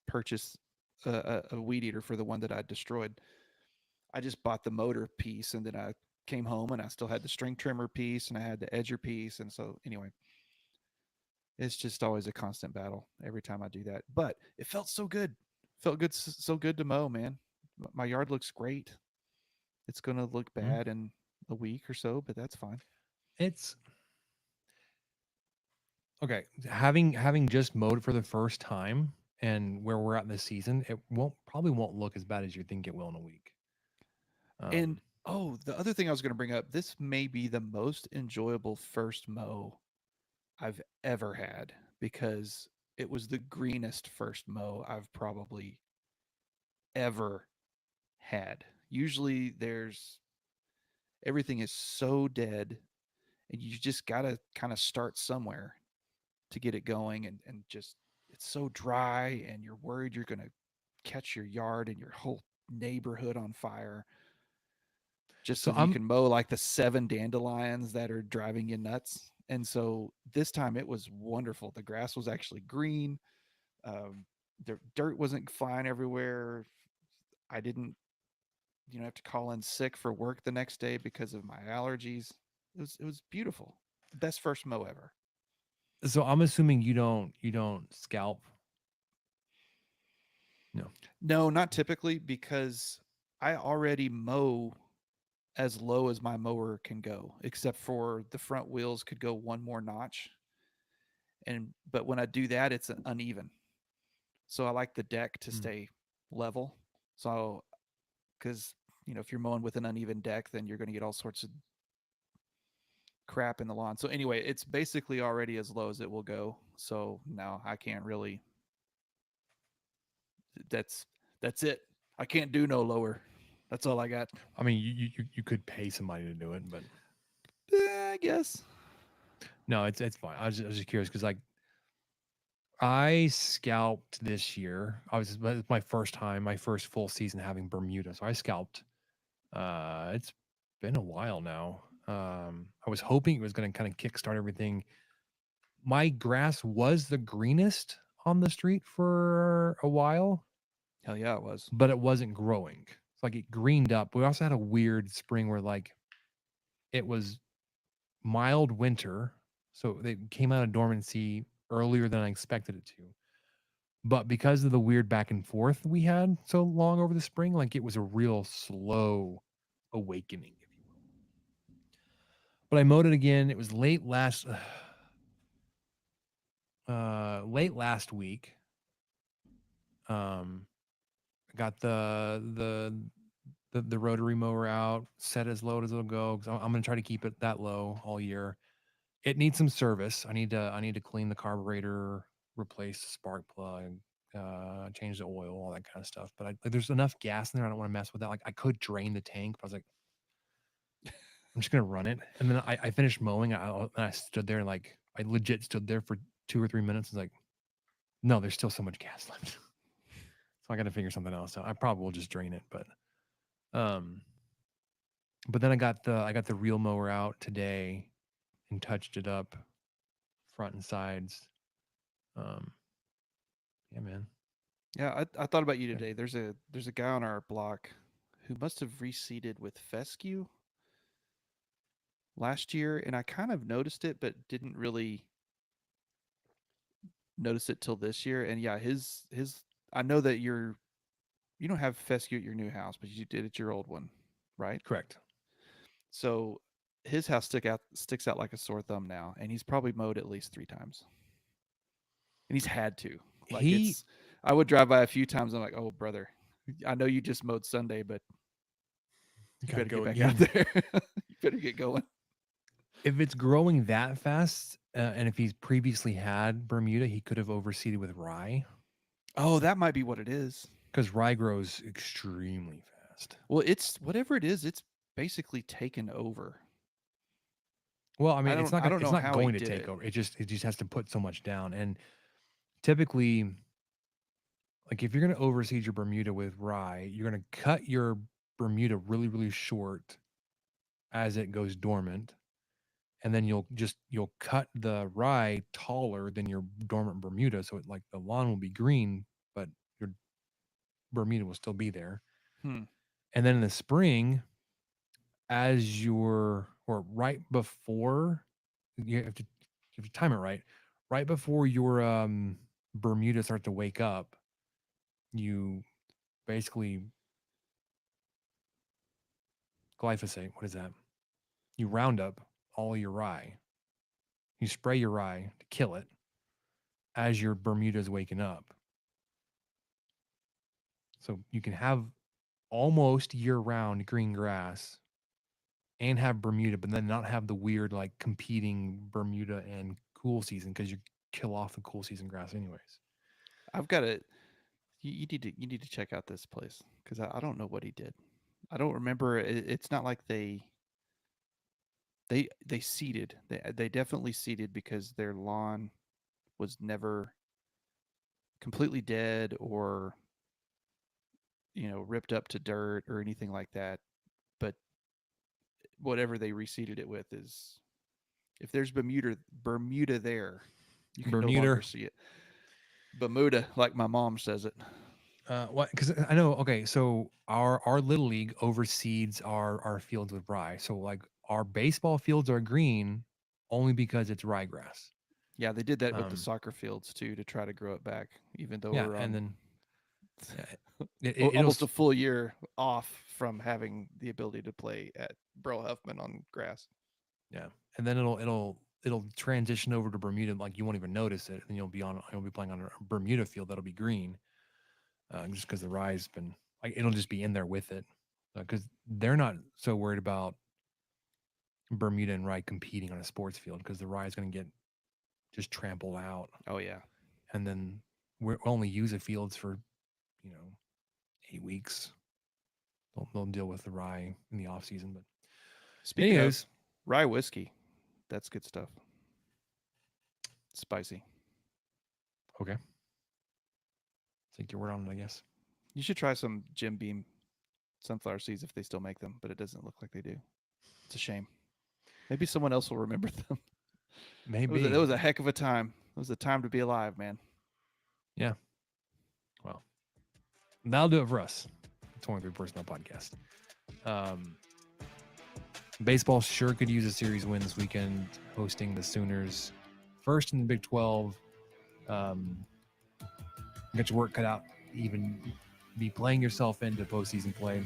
purchase a weed eater for the one that I destroyed, I just bought the motor piece, and then I came home and I still had the string trimmer piece and I had the edger piece. And so anyway, it's just always a constant battle every time I do that. But it felt so good. Felt good, so good to mow, man. My yard looks great. It's gonna look Mm. bad in a week or so, but that's fine. It's okay. Having just mowed for the first time and where we're at in the season, it probably won't look as bad as you think it will in a week. And oh, the other thing I was going to bring up, this may be the most enjoyable first mow I've ever had because it was the greenest first mow I've probably ever had. Usually there's everything is so dead and you just got to kind of start somewhere to get it going and just it's so dry and you're worried you're going to catch your yard and your whole neighborhood on fire just so so that you I'm can mow like the 7 dandelions that are driving you nuts. And so this time it was wonderful. The grass was actually green. The dirt wasn't flying everywhere. I didn't, have to call in sick for work the next day because of my allergies. It was beautiful. Best first mow ever. I'm assuming you don't scalp. No. No, not typically because I already mow as low as my mower can go, except for the front wheels could go one more notch. But when I do that, it's uneven. So I like the deck to Mm. stay level. So because if you're mowing with an uneven deck, then you're going to get all sorts of crap in the lawn. So anyway, it's basically already as low as it will go. So now I can't really. That's that's it. I can't do no lower. That's all I got. I mean, you could pay somebody to do it, but I guess. no, it's fine. I was just curious because like I scalped this year. It's my first time, my first full season having Bermuda. So I scalped It's been a while now. I was hoping it was going to kind of kickstart everything. My grass was the greenest on the street for a while, Hell yeah, it was. but it wasn't growing. It's like it greened up. We also had a weird spring where like it was mild winter, so they came out of dormancy earlier than I expected it to. But because of the weird back and forth we had so long over the spring, like it was a real slow awakening, if you will. But I mowed it again. It was late last week. I got the rotary mower out, set as low as it'll go. 'Cause I'm gonna try to keep it that low all year. It needs some service. I need to clean the carburetor, replace the spark plug, change the oil, all that kind of stuff. But like, there's enough gas in there. I don't want to mess with that. Like I could drain the tank, but I was like, I'm just gonna run it. And then I finished mowing. I stood there and like I legit stood there for 2 or 3 minutes. It's like, no, there's still so much gas left. So I got to figure something else out. I probably will just drain it, um, but then I got the reel mower out today and touched it up, front and sides. Um, yeah, man. Yeah, I thought about you today. There's a guy on our block who must have reseeded with fescue last year, and I kind of noticed it, but didn't really notice it till this year. And yeah, his I know that you don't have fescue at your new house, but you did at your old one, right? Correct. So his house sticks out like a sore thumb now, and he's probably mowed at least 3 times, and he's had to. Like He it's, I would drive by a few times. I'm like, oh brother, I know you just mowed Sunday, but you gotta better get go back again. out there. You better get going. If it's growing that fast, and if he's previously had Bermuda, he could have overseeded with rye Oh, that might be what it is. because rye grows extremely fast. Well, it's whatever it is. It's basically taken over. Well, I mean, I don't it's know not how he going to did take it. over. It just has to put so much down. And typically, like if you're going to overseed your Bermuda with rye, you're going to cut your Bermuda really, really short as it goes dormant. And then you'll cut the rye taller than your dormant Bermuda. So like the lawn will be green, but your Bermuda will still be there. Hmm. And then in the spring, or right before, you have to time it right before your Bermuda starts to wake up, you basically glyphosate. What is that? You round up all your rye. You spray your rye to kill it as your Bermuda is waking up. So you can have almost year-round green grass and have Bermuda, but then not have the weird like competing Bermuda and cool season because you kill off the cool season grass anyways. I've got it. You need to check out this place because I don't know what he did. I don't remember. It's not like they seeded. They definitely seeded because their lawn was never completely dead or ripped up to dirt or anything like that. But whatever they reseeded it with is, if there's Bermuda there, you can no longer Bermuda. see it. Bermuda, like my mom says it. What? Because I know. Okay, so our little league overseeds our fields with rye. So like our baseball fields are green only because it's ryegrass. Yeah, they did that with the Um, soccer fields too to try to grow it back, even though yeah, we're and on then yeah, it'll almost a full year off from having the ability to play at Burl Huffman on grass. yeah, and then it'll transition over to Bermuda. Like you won't even notice it, and you'll be playing on a Bermuda field that'll be green, just because the rye's been like it'll just be in there with it, because they're not so worried about Bermuda and rye competing on a sports field because the rye is going to get just trampled out, Oh yeah. and then we'll only use the fields for you know 8 weeks. They'll deal with the rye in the off season, but Speaking anyways, of rye whiskey, that's good stuff. Spicy. okay, take your word on it, I guess. You should try some Jim Beam sunflower seeds if they still make them, but it doesn't look like they do. It's a shame. Maybe someone else will remember them. Maybe. That was a heck of a time. It was a time to be alive, man. Yeah. Well, that'll do it for us. 23 Personnel Podcast. Baseball sure could use a series win this weekend, hosting the Sooners. First in the Big 12. Get your work cut out. Even be playing yourself into postseason play.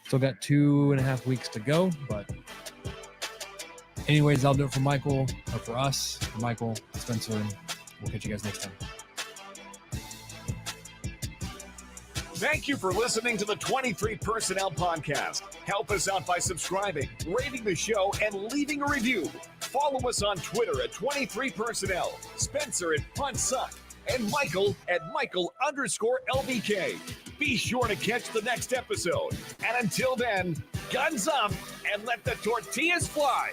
Still got 2.5 weeks to go, but anyways, I'll do it for Michael, or for us, for Michael, Spencer, and we'll catch you guys next time. Thank you for listening to the 23 Personnel Podcast. Help us out by subscribing, rating the show, and leaving a review. Follow us on Twitter at 23 Personnel, Spencer at PuntSuck, and Michael at Michael_LBK. Be sure to catch the next episode. And until then, guns up and let the tortillas fly.